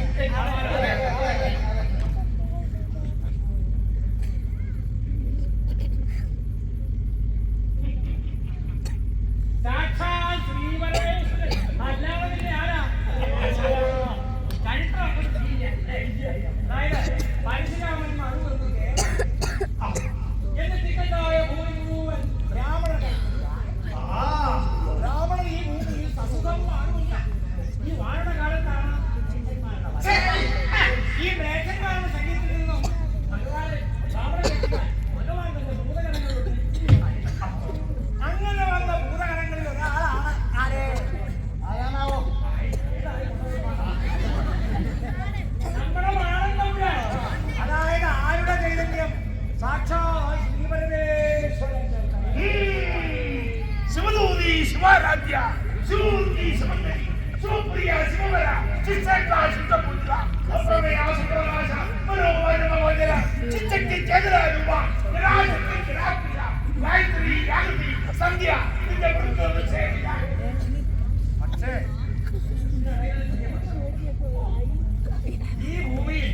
ശിവദൂതി ശിവാരാധ്യ ശിവൂർത്തി ശിവന്ദരി ശിവപ്രിയ ശിവവര ചിത്തക്ക ശുദ്ധപുത്ര അപ്രമേയ സുപ്രകാശ മനോവരമോചന ചിത്തക്തി ചേതനാരൂപ നിരാശക്തി നിരാക്രിയ ഗായത്രി യാഗതി സന്ധ്യ നിന്റെ വൃത്തം സേവിയ. പക്ഷേ ഈ ഭൂമിയിൽ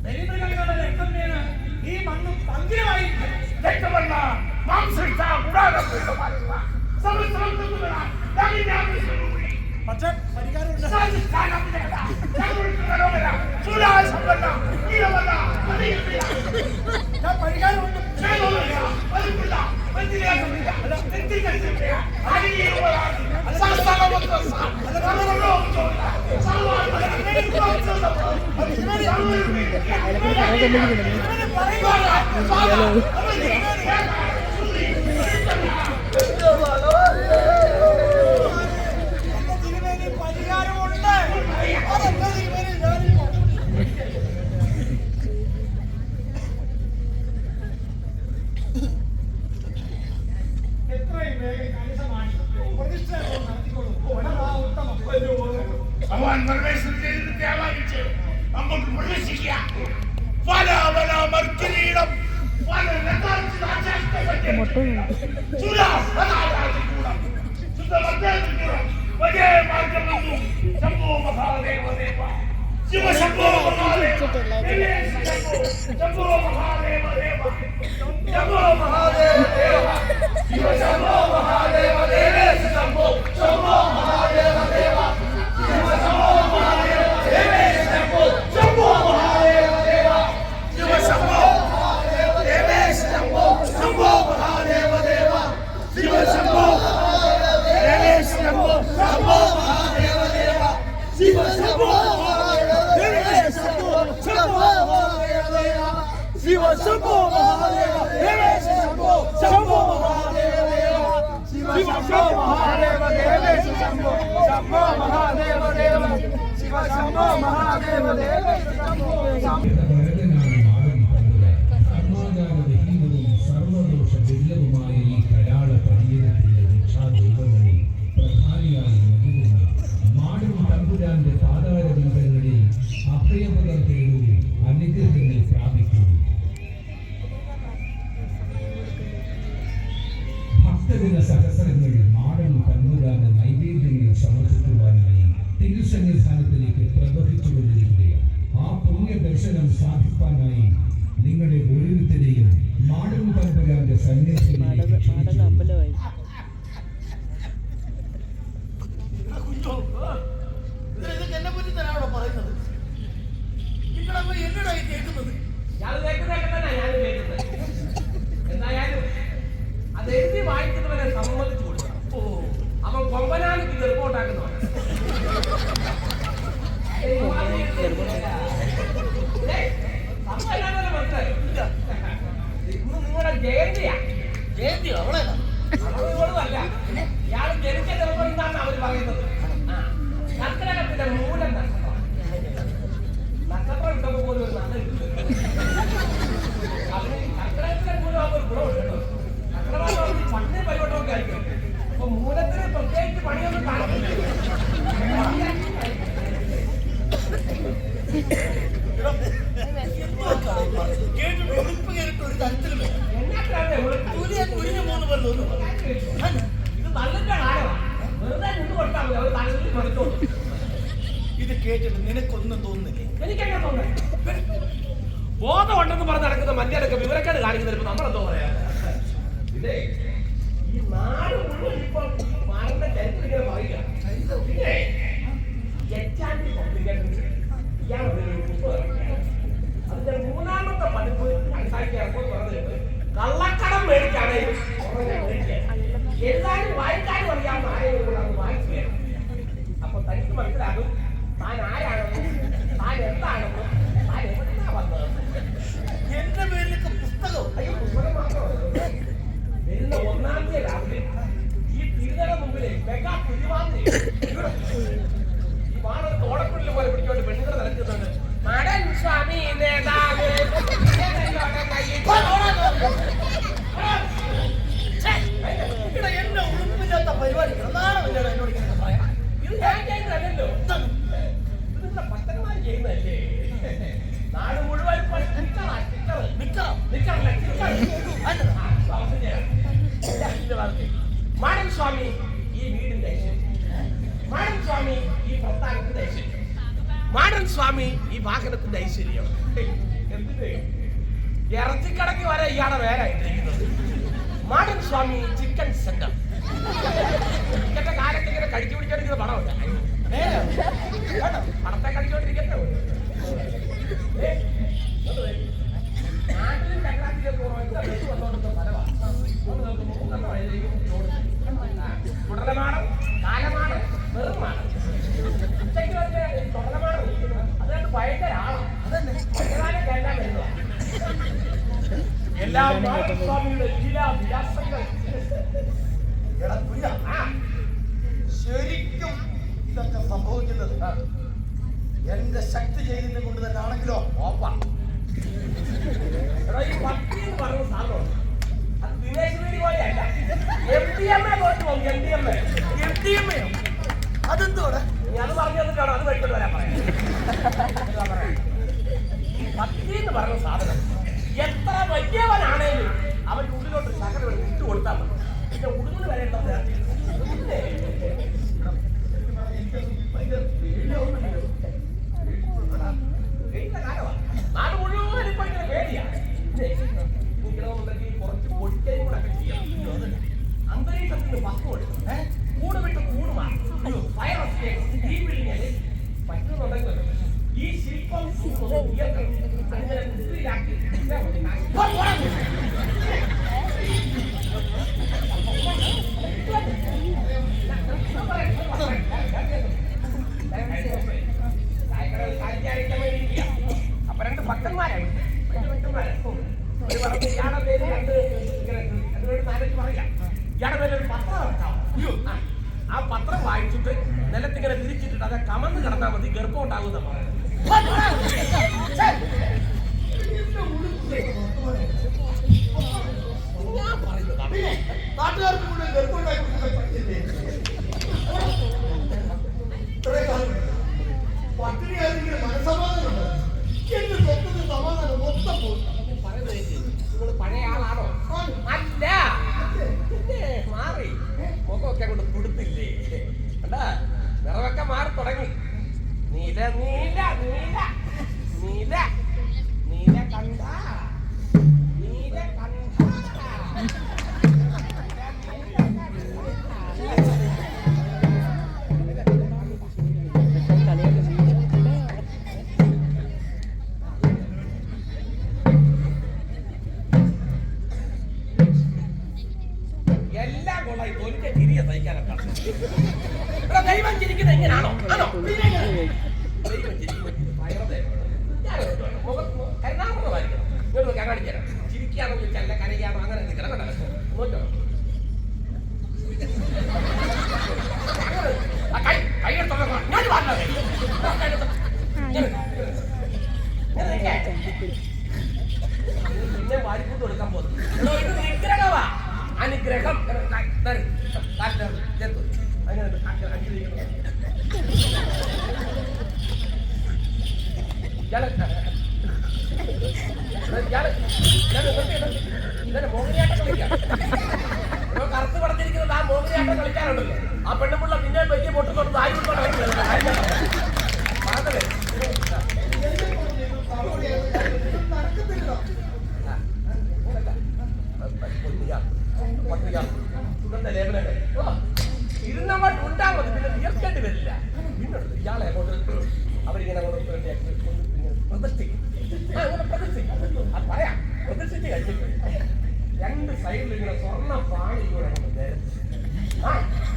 ബലിമൃഗങ്ങളുടെ രക്തം വീണ് ഈ മണ്ണ് പങ്കിരമായി രക്തമല്ല മാംസ കൂടാതെ പക്ഷേ പരിഹാരമുണ്ട്. ഭഗവാൻ പരമേശ്വരൻ ത്യാഗിച്ച് നമുക്ക് പ്രവേശിക്കുക. പല പല മർക്കിരീടം പല ശംഭോ മഹാദേവ ദേവ ശിവ ശംഭോ മഹാദേവ ശംഭോ മഹാദേവ ദേവ ശംഭോ മഹാദേവ ദേവ ശിവ ശംഭോ മഹാദേവ ദേവ ശംഭോ ശംഭോ മഹാദേവ ദേവ ശിവ ശംഭോ മഹാദേവ ദേവ ശംഭോ ശംഭോ മഹാദേവ ദേവ ശിവ ശംഭോ മഹാദേവ ദേവ ശംഭോ ശംഭോ മഹാദേവ ദേവ ശിവ ശംഭോ ദേവ ശംഭോ ശംഭോ മഹാദേവ ദേവ ശിവ ശംഭോ ശിവ ശംഭോ മഹാദേവ ദേവ ശംഭോ ശംഭോ മഹാദേവ ദേവ ശിവ ശംഭോ മഹാദേവ ദേവ ശംഭോ ശംഭോ മഹാദേവ ദേവ ശിവ ശംഭോ മഹാദേവ ദേവ ശംഭോ സർവദോഷ ദുർലഭമായ ഈ കരാള പരിചയത്തിന്റെ രക്ഷാദൈവങ്ങളിൽ പ്രധാനിയായി നൽകുന്ന മാടും തമ്പുരാന്റെ പാതാരബന്ധങ്ങളിൽ അഭയപദം തേടൂ, അനുഗ്രഹങ്ങൾ പ്രാപിക്കൂ. ഭക്തജന സഹസ്രങ്ങൾ മാടും തമ്പുരാന്റെ നൈവേദ്യങ്ങൾ സമർപ്പിക്കുവാനായി തിരുസന്നിധാനത്തിലേക്ക് പ്രവഹിച്ചുകൊണ്ടിരിക്കുകയാണ്. ആ പുണ്യ ദർശനം സാധിപ്പാൻ ഇന്ന് നിങ്ങളുടെ ജയന്തിയാ. ജയന്തിയോ അവളേതാ? അല്ല, ഇയാൾ ജനിച്ച ദിവസം എന്നാണ് അവർ പറയുന്നത്. കർക്കിടകത്തിന്റെ മൂലം നക്ഷത്രം. നക്ഷത്രം ഇട്ടപ്പോ പോലും ഒരു നല്ല അതിന് കർക്കിടകത്തിന്റെ മൂലമാകുമ്പോൾ ഒരു ഗുണമുണ്ട് കേട്ടോ. നക്ഷത്രമാകുമ്പോൾ പണ്ട് പരിവട്ടമൊക്കെ ആയിരിക്കും. അപ്പൊ മൂലത്തിന് പ്രത്യേകിച്ച് പണിയൊന്നും കാണത്തില്ല. കേട്ടിട്ട് ഉടുപ്പ് കേട്ടിട്ട് ഒരു തരത്തിലും എന്നാത്തിനാണ് കുരിഞ്ഞു മൂന്ന് പേർ തോന്നുന്നു. ഇത് നല്ലന്റെ കാലമാണ്. വെറുതെ നിന്ന് കൊടുത്താൽ മതി. അവർ തലത്തിൽ പഠിച്ചോളൂ. ഇത് കേട്ടിട്ട് നിനക്കൊന്നും തോന്നുന്നില്ലേ? എനിക്കെങ്ങനെ തോന്നുന്നത്? ബോധമുണ്ടെന്ന് പറഞ്ഞ് നടക്കുന്ന മനുഷ്യരൊക്കെ വിവരക്കേട് കാണിക്കുന്നതിന് നമ്മളെന്തോ പറയാ. ഇതേ ഈ നാട് മുഴുവൻ ഇപ്പൊ മാറുന്ന ചരിത്രം ഇങ്ങനെ പറയുക. പിന്നെ എച്ചാൻഡി പബ്ലിക്കേഷൻസ് ഇയാളൊരു പുസ്തകം അതിന്റെ 3ാമത്തെ പതിപ്പ് മനസ്സിലാക്കിയപ്പോൾ പറഞ്ഞത് കള്ളക്കടം മേടിക്കാണെങ്കിൽ എഴുതാനും വായിക്കാനും അറിയാവുന്ന ആരെങ്കിലും കൂടെ അത് വായിച്ചു വേണം. അപ്പൊ തനിക്ക് മനസ്സിലാകും താൻ ആരാണെന്നും താൻ എന്താണെന്നും താൻ എവിടുന്നാ വന്നത്. എന്റെ പേരിലൊക്കെ പുസ്തകം. അയ്യോ, പുസ്തകം മാത്രമല്ല, വരുന്ന 1-ാം തീയതി രാവിലെ ഈ തിരുനട മുമ്പിലെ മെഗാ പുലിവാന്തി ഈ വാണ തോടക്കുള്ളിൽ പോലെ പിടിച്ചോണ്ട് പെണ്ണുങ്ങൾ നിലക്കുന്നുണ്ട്. നടൻ സ്വാമി നേതാവ് എന്നെ ഉടുപ്പില്ലാത്ത പരിപാടി നാളെ എന്നോട് ഇങ്ങനെ പറയാം. ഇത് ഞാൻ ചെയ്യുന്നതല്ലോ. ഇത് നിങ്ങളുടെ ഭക്തന്മാർ ചെയ്യുന്നതല്ലേ? നാട് മുഴുവൻ മാടൻ സ്വാമി ഈ വീടിന്റെ ഐശ്വര്യം, മാടൻ സ്വാമി ഈ പ്രസ്ഥാനത്തിന്റെ ഐശ്വര്യം, മാടൻ സ്വാമി ഈ വാഹനത്തിന്റെ ഐശ്വര്യം. എന്തിന് ഇറച്ചിക്കടക്ക് വരെ ഇയാളെ പേരായിട്ടിരിക്കുന്നത്. മാടൻ സ്വാമി ചിക്കൻ സെന്റർ. ഇന്നത്തെ കാലത്ത് ഇങ്ങനെ കഴിച്ചു പിടിച്ചോണ്ടിരിക്കുന്ന പണമില്ല. പണത്തെ കഴിച്ചോണ്ടിരിക്കട്ടെ. നാട്ടിലും ചക്രാത്തിലേക്ക് വന്നോണ്ടുന്ന ഫലമാണ്. തുടലമാണം, കാലമാണം, വെറുമാണ്. ഉച്ചയ്ക്ക് വന്ന് തുടലമാണം അതുകൊണ്ട് ഭയങ്കര ആളാണ്. എല്ലാം വരുന്നതാണ്. എല്ലാ സ്വാമിയുടെ ലീലാവിലാസങ്ങൾ. എടാ കുഞ്ഞ, ശരിക്കും ഇതൊക്കെ സംഭവിക്കുന്നത് എന്റെ ശക്തി ചെയ്തിട്ട് കൊണ്ട് തന്നെ ആണെങ്കിലോ ഓപ്പാ. ഈ ഭക്തി എന്ന് പറയുന്ന സാധനം അത് ദിനേശ് വേണി പോലെയല്ല. MDMA പോയിട്ട് പോകും. MDMA അതെന്തോടെ? നീ അത് പറഞ്ഞു തന്നിട്ടാണോ അത് കഴിച്ചോണ്ട് വരാൻ പറയാം. ഭക്തി എന്ന് പറയുന്ന സാധനം എത്ര വലിയവനാണേലും അവന്റെ ഉള്ളിലോട്ട് ശകലം ഇട്ട് കൊടുത്താൽ മതി. പിന്നെ ഉടുങ്ങിന് വരേണ്ട നാട് മുഴുവൻ ഇപ്പൊ ഇങ്ങനെ പേടിയാ. കുറച്ച് പൊടിക്കലും കൂടെ ചെയ്യണം. അന്തരീക്ഷത്തിന് പക്വം കൊടുക്കും. കൂട് വിട്ട് കൂട് മാറും. ഫയർ എസ്കേപ്പ്, തീ പിഴിഞ്ഞാല് പറ്റുന്നുണ്ടെങ്കിൽ ഈ ശില്പം അങ്ങനെ കുത്തിരിയാക്കി അപ്പൊ 2 ഭക്തന്മാരായി. ഒരു പറഞ്ഞ് ഇയാളുടെ പേര് 2 നാലഞ്ച് പറയാം. ഇയാളുടെ പേര് ഒരു പത്രം ഇറക്കാം. ആ പത്രം വായിച്ചിട്ട് നിലത്തിങ്ങനെ തിരിച്ചിട്ടിട്ട് അത് കമന്ന് കിടന്നാൽ മതി, ഗർഭം ഉണ്ടാകുന്ന പറയുന്നത്. ഞാൻ പറയുന്നതാണ്. നാട്ടുകാർക്ക് മുഴുവൻ ഗർഭമുണ്ടായി കൊടുക്കാൻ പറ്റില്ലേ? ഇത്രയും കാലം പട്ടിണിയായിരിക്കും മനസ്സമാധാനമുണ്ട്. എന്റെ സ്വത്തിന് സമാധാനം മൊത്തം പോകും. നിങ്ങൾ പഴയ ആളാണോ? അല്ല, മാറി മുഖമൊക്കെ കൊണ്ട് കൊടുത്തില്ലേ? കണ്ടാ നിറവൊക്കെ മാറി തുടങ്ങി. നീല നീല നീല നീല നീല കണ്ട നീല കണ്ട. എല്ലാ കൊള്ളായി തോന്നിന്റെ തിരിയ തയ്ക്കാനൊക്കെ. ദൈവം ചിരിക്കുന്നത് എങ്ങനെയാണോ? ആണോ? ദൈവം ചിരിക്കുന്നത് ഞാൻ കാണിച്ചുതരാം. ചിരിക്കാന്ന് ചോദിച്ചാൽ കരയാണോ അങ്ങനെ നിൽക്കണം കേട്ടോ. നോക്കോ കൈ എടുത്തോ ഞാൻ പറഞ്ഞത് പിന്നെ വാരിക്കൊണ്ട് കൊടുക്കാൻ പോകുന്നു. ഇത് നിഗ്രഹമാ. അനുഗ്രഹം മോഹിനിയാട്ടം കളിക്കാം. കറുത്ത് പടത്തിരിക്കുന്നത് ആ മോഹിനിയാട്ടം കളിക്കാറുണ്ടല്ലോ. ആ പെണ്ണുമുള്ള പിന്നെ വലിയ പൊട്ടുകൊണ്ട് ആയി ഇരുന്നങ്ങോട്ട് ഉണ്ടാകുന്നത് പിന്നെ വിയർക്കേണ്ടി വരില്ല. പിന്നെ ഇയാളെ അങ്ങോട്ട് അവരിങ്ങനെ പ്രദർശിക്കും. അത് പറയാം. പ്രദർശിച്ച് കഴിഞ്ഞിട്ട് രണ്ട് സൈഡിൽ ഇങ്ങനെ സ്വർണ്ണ പാണി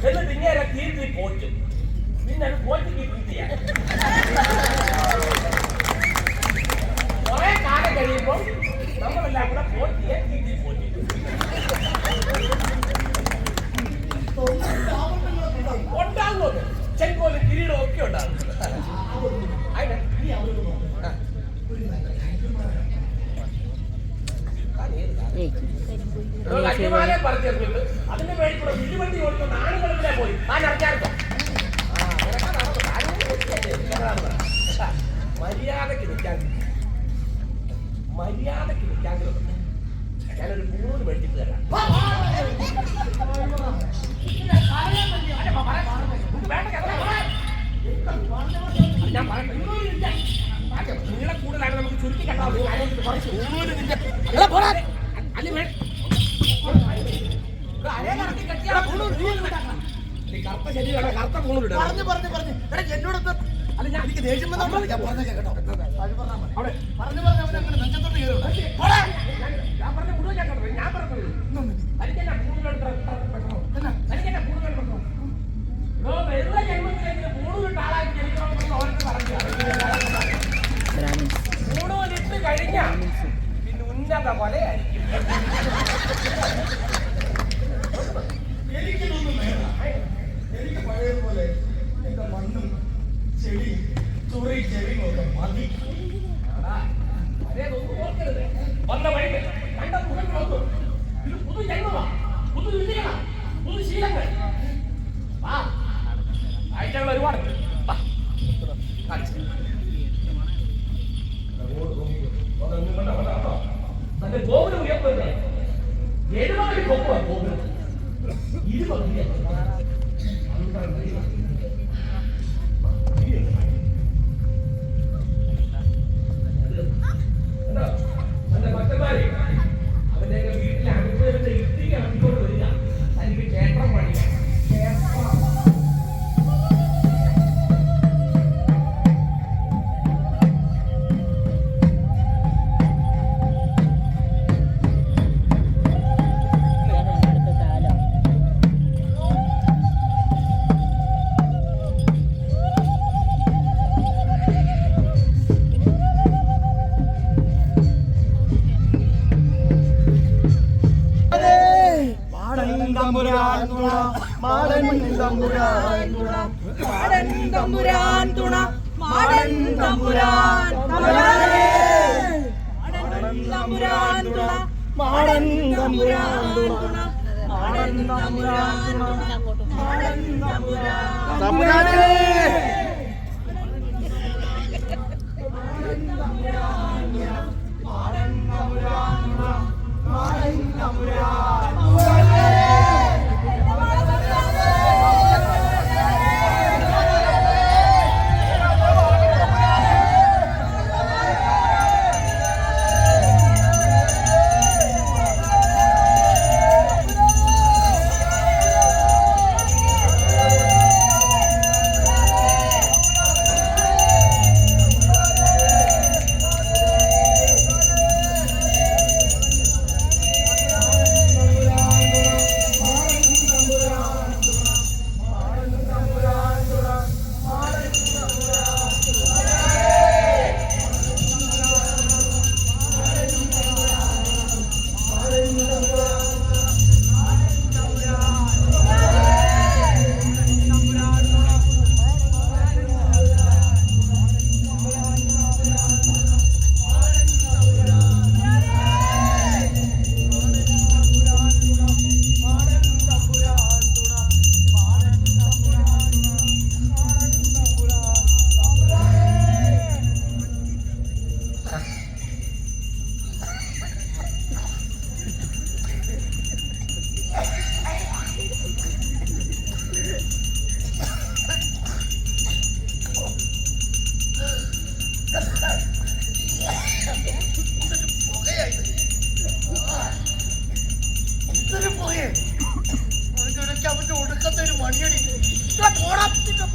എന്നിട്ട് ഇങ്ങനെ കീർത്തി പോറ്റും. പിന്നെ അത് പോറ്റി കീർത്തിയാണ്. കുറെ കാലം കഴിയുമ്പോൾ നമ്മളെല്ലാം കൂടെ പോറ്റിയെ കീർത്തി പോറ്റി ഉണ്ടാകുന്നത് ചെങ്കോലും കിരീടവും ഒക്കെ ഉണ്ടാകും. കന്യമാരെ പറഞ്ഞിട്ട് അതിന്റെ മേടിക്കുള്ള വിലുവണ്ടി കൊടുക്കുന്ന ആണുങ്ങളിലെ പോയി ആ നടക്കാർക്കോ മര്യാദക്ക് നിൽക്കാൻ ഞാനൊരു 3 മേടിച്ചിട്ട് തരാം. ഞാൻ നിങ്ങളെ കൂടുതലാണ് നമുക്ക് ചുരുക്കി കണ്ടാൽ കറുത്ത ശരീരമാണ്. കറുത്ത പൂണൂരിട എന്നോട് അല്ല ഞാൻ എനിക്ക് ദേഷ്യം ഞാൻ പറഞ്ഞ കേട്ടോ. അവിടെ പറഞ്ഞു നെഞ്ചത്തോട്ട് കയറും. ഞാൻ പറഞ്ഞ മുഴുവൻ ഞാൻ പറഞ്ഞത് എനിക്കെന്നാ പൂണൂരെടുത്ത വെറുതെ ജന്മത്തിലേക്ക് പൂണൂരിട്ട ആളാക്കി ജനിക്കണമെന്ന് അവർക്ക് പറഞ്ഞു. പൂണൂരിട്ട് കഴിഞ്ഞാൽ പിന്നെ ഉന്നത കൊലയായിരിക്കും. എനിക്ക് പഴയതുപോലെ എന്റെ മണ്ണും ചെടിയും ചെവിയും ഒക്കെ മതി. വന്ന വഴിക്ക് കണ്ട മുഖം നോക്കും. ഇത് പുതു ജന്മമാ, പുതു വിദ്യകളാ, പുതു ശീലങ്ങൾ. ആഴ്ചകൾ ഒരുപാട് തന്റെ ഗോപുരം ഉയർത്തുന്നത് 70 കൊമ്പുവാ ഗോപുരം. 20 തന്റെ ഭക്തന്മാരെ അവന്റെയൊക്കെ വീട്ടിലെ അടുത്ത ഇഷ്ടിക കണ്ടിക്കൊണ്ട് വരിക. തനിക്ക് ക്ഷേത്രം പണിയാം.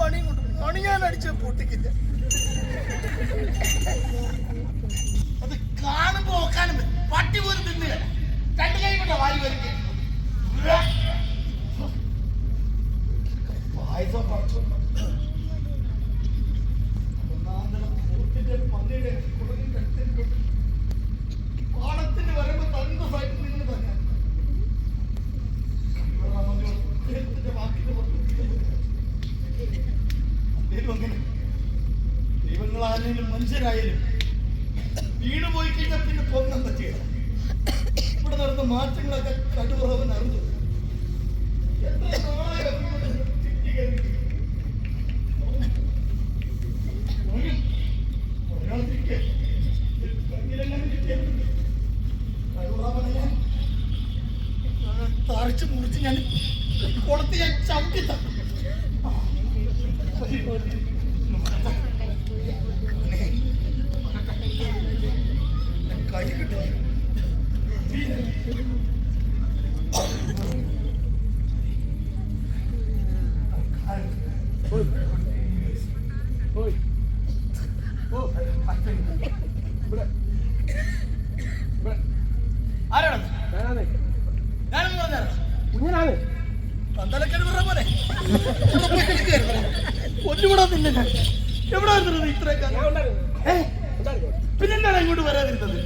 പണിയും കൊണ്ട് പണി ഞാൻ അടിച്ച് പൊട്ടിക്കില്ല. അത് കാണുമ്പോ നോക്കാനും പട്ടി പോലും തിന്നുക. രണ്ട് കൈ കൊണ്ട വാരി വരിക. പായസം പറിച്ചു പന്നിയുടെ കുടലിന്റെ അടുത്തേക്ക് പാടത്തിന് വരുമ്പോ തന്റെ സൈറ്റിൽ നിന്ന് തന്നെ ദൈവങ്ങളായാലും മനുഷ്യരായാലും വീണ് പോയി കഴിഞ്ഞാൽ പിന്നെ പൊങ്ങാൻ പറ്റില്ല. ഇവിടെ നടന്ന മാറ്റങ്ങളൊക്കെ കടുവറവൻ അറിഞ്ഞു. എത്ര നാളെ തറച്ച് മുറിച്ച് ഞാൻ കുളത്ത് ഞാൻ ചവിട്ടി തന്നു. കൈ കിട്ടില്ല. ആരാണ് ഞാനെന്ന് പറഞ്ഞാൽ കുഞ്ഞനാണ് പന്തലക്കൽ പറഞ്ഞ പോലെ ഒന്നുകൂടെ നിന്നെ ഞാൻ എവിടെ വരുന്നത് ഇത്രയൊക്കെ പിന്നെന്താണ് ഇങ്ങോട്ട് വരാതിരുന്നത്?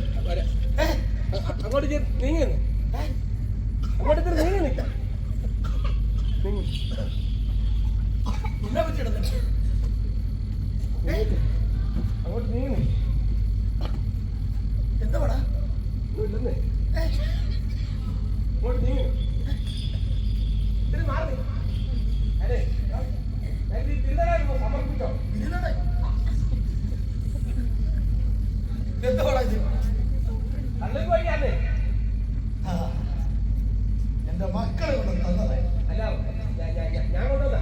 അങ്ങോട്ട് നീങ്ങുന്നു അങ്ങോട്ട് നീങ്ങി നിൽക്കാം എന്നെ പറ്റിയിടുന്നു അങ്ങോട്ട് നീങ്ങുന്നു എന്താ പടാ ഇല്ലെന്നേ അങ്ങോട്ട് നീങ്ങുന്നു ഇത്തിരി മാറി അതെ തിരുനാളായിരുന്നു സമർപ്പിച്ചോ എന്താ പടാ ഇത്? കള്ളിൽ പോയിക്കാന്നേ എന്റെ മക്കളെ കൊണ്ട് തന്നതേ അല്ല ഞാൻ കൊണ്ടുവന്നാ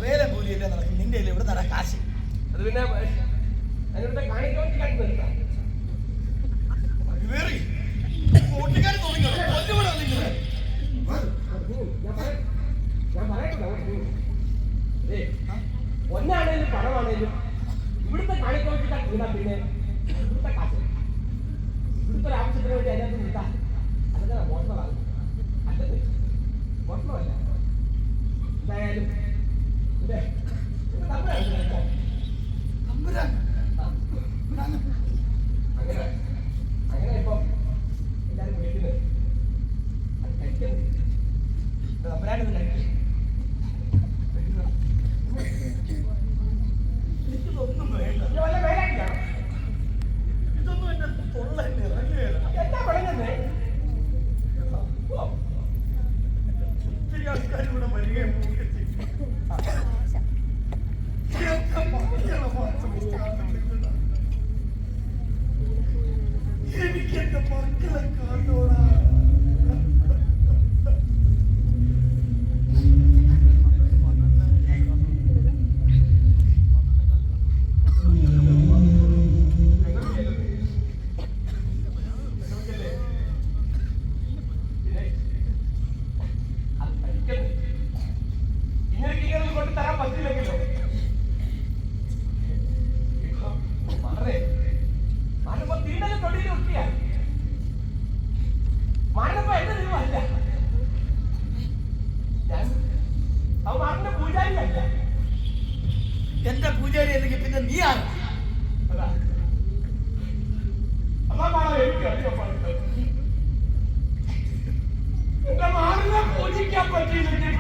വേല കൂലിയല്ലേ നടക്കും. നിന്റെ ഇവിടെ നട കാശ് അത് പിന്നെ അതിനോട് കാണിക്കാൻ നിർത്താം വേറി കൂട്ടുകാർ തോന്നിക്കണം ഒന്നുകൂടെ നിങ്ങളെ ഞാൻ പറയട്ടെ ഒന്നാണേലും പണമാണേലും ഇവിടുത്തെ കാണിക്കാൻ വീണാ പിന്നെ ഇവിടുത്തെ കാശ് ഇവിടുത്തെ ഒരു ആവശ്യത്തിന് വേണ്ടി അതിനകത്ത് നിർത്താം. അതൊക്കെ മോഷണമാകും. അല്ലത് മോഷണമല്ല. എന്തായാലും അങ്ങനെ ഇപ്പൊ എല്ലാരും വിളിക്കുന്നത് തമ്പുരാനൊന്നും കഴിക്കും. എനിക്കിതൊന്നും വേണ്ട. വല്ല വേലാക്കിയാണോ? ഇതൊന്നും എന്റെ തൊള്ള ഇറങ്ങിയല്ല. എന്താ പറയുന്നേ? ഒത്തിരി ആൾക്കാർ ഇവിടെ വരികയും പോവുകയും ചെയ്യും. എനിക്ക് എന്റെ മക്കളെ കാണോടാ. ഇങ്ങനെ കൊണ്ട് തരാൻ പറ്റില്ലെങ്കിലോ മാനപ്പോ തീണ്ടലും തൊടിയിലും ഒക്കെയാ മാനപ്പോ എന്റെ ദൈവമല്ല. അവൻ മാറിന്റെ പൂജാരിയല്ല. എന്റെ പൂജാരി അല്ലെങ്കിൽ പിന്നെ നീ ആരാ? അതാ അതാ എനിക്ക് അറിയാൻ എന്റെ മാറിനെ പൂജിക്കാൻ പറ്റിയില്ലെങ്കിൽ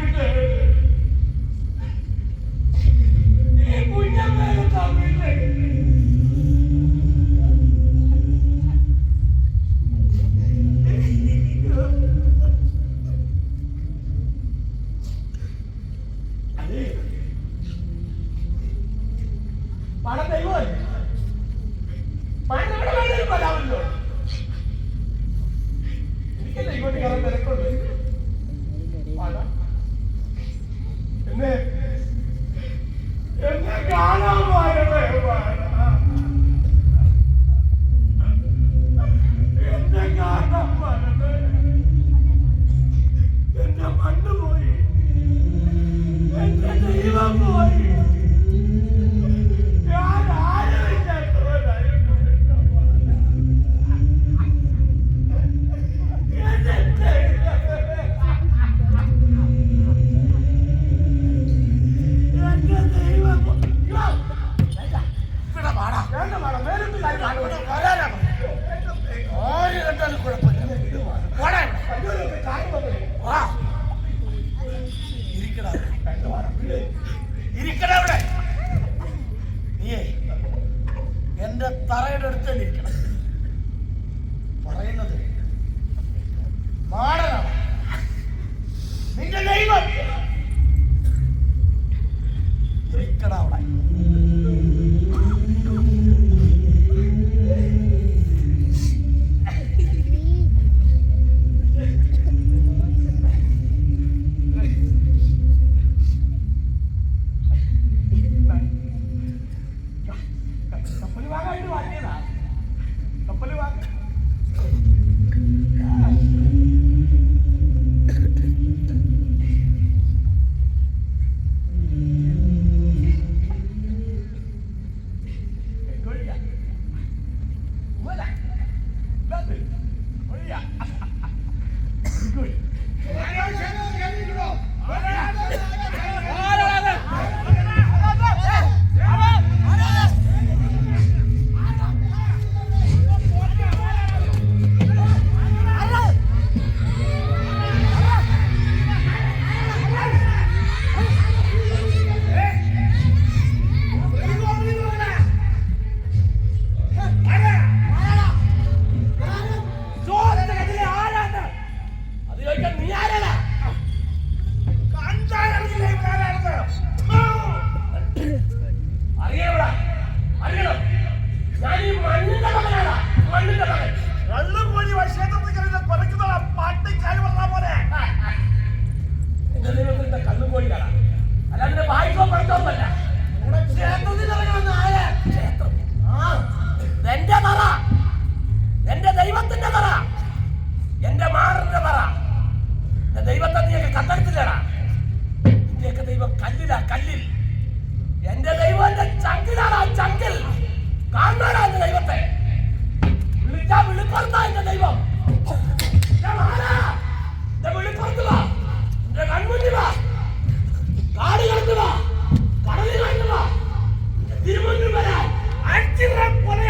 കുഞ്ഞമ്മേനെ തമ്മില്ലേ പണം ദൈവമല്ലേ? പണം എവിടെ വേണേലും വരാമല്ലോ. എനിക്കല്ലേ ഇങ്ങോട്ട് കയറാൻ തിരക്കുണ്ട്. പണം എന്നെ കാണാൻ വരണേ എന്നെ കാണാൻ വരണേ. എന്റെ മണ്ണ് പോയി എന്റെ വേണ്ട മാഡം വേറിട്ട് കാര്യം ഇവിടെ വരാനാ പറഞ്ഞത്. ആര് കണ്ടാലും കുഴപ്പമില്ല. പോടാ ഇവിടെ. വാ. ഇരിക്കടാ അവിടെ. ഇരിക്കടാ അവിടെ. നീയേ എന്റെ തറയുടെ അടുത്ത് തന്നെ ഇരിക്കണം. പറയുന്നത് മാടനാണ് നിന്റെ ദൈവം. ഇരിക്കടാ അവിടെ. കപ്പല് വാങ്ങാനായിട്ട് വാങ്ങിയതാ. കപ്പല് വാങ്ങ എന്റെ ദൈവത്തിന്റെ തറ, എന്റെ മാറിന്റെ തറ. എന്റെ ദൈവത്തെ നീയൊക്കെ കണ്ടെടുത്തില്ലടാ. നിന്റെയൊക്കെ ദൈവം കല്ലിലാ, കല്ലിൽ. എന്റെ ദൈവം എന്റെ ചങ്കിലാടാ, ചങ്കിൽ. കാണാടാ എന്റെ ദൈവത്തെ. വിളിച്ചാ വിളിപ്പുറത്താ എന്റെ ദൈവം. വിളിപ്പുറത്ത് വാ, എന്റെ കൺമുന്നിൽ വാ, കാട് കിടന്നു വാ, കടലിൽ കിടന്നു വാ, തിരുമുന്നിൽ വരാൻ അഞ്ചിറ പോലെ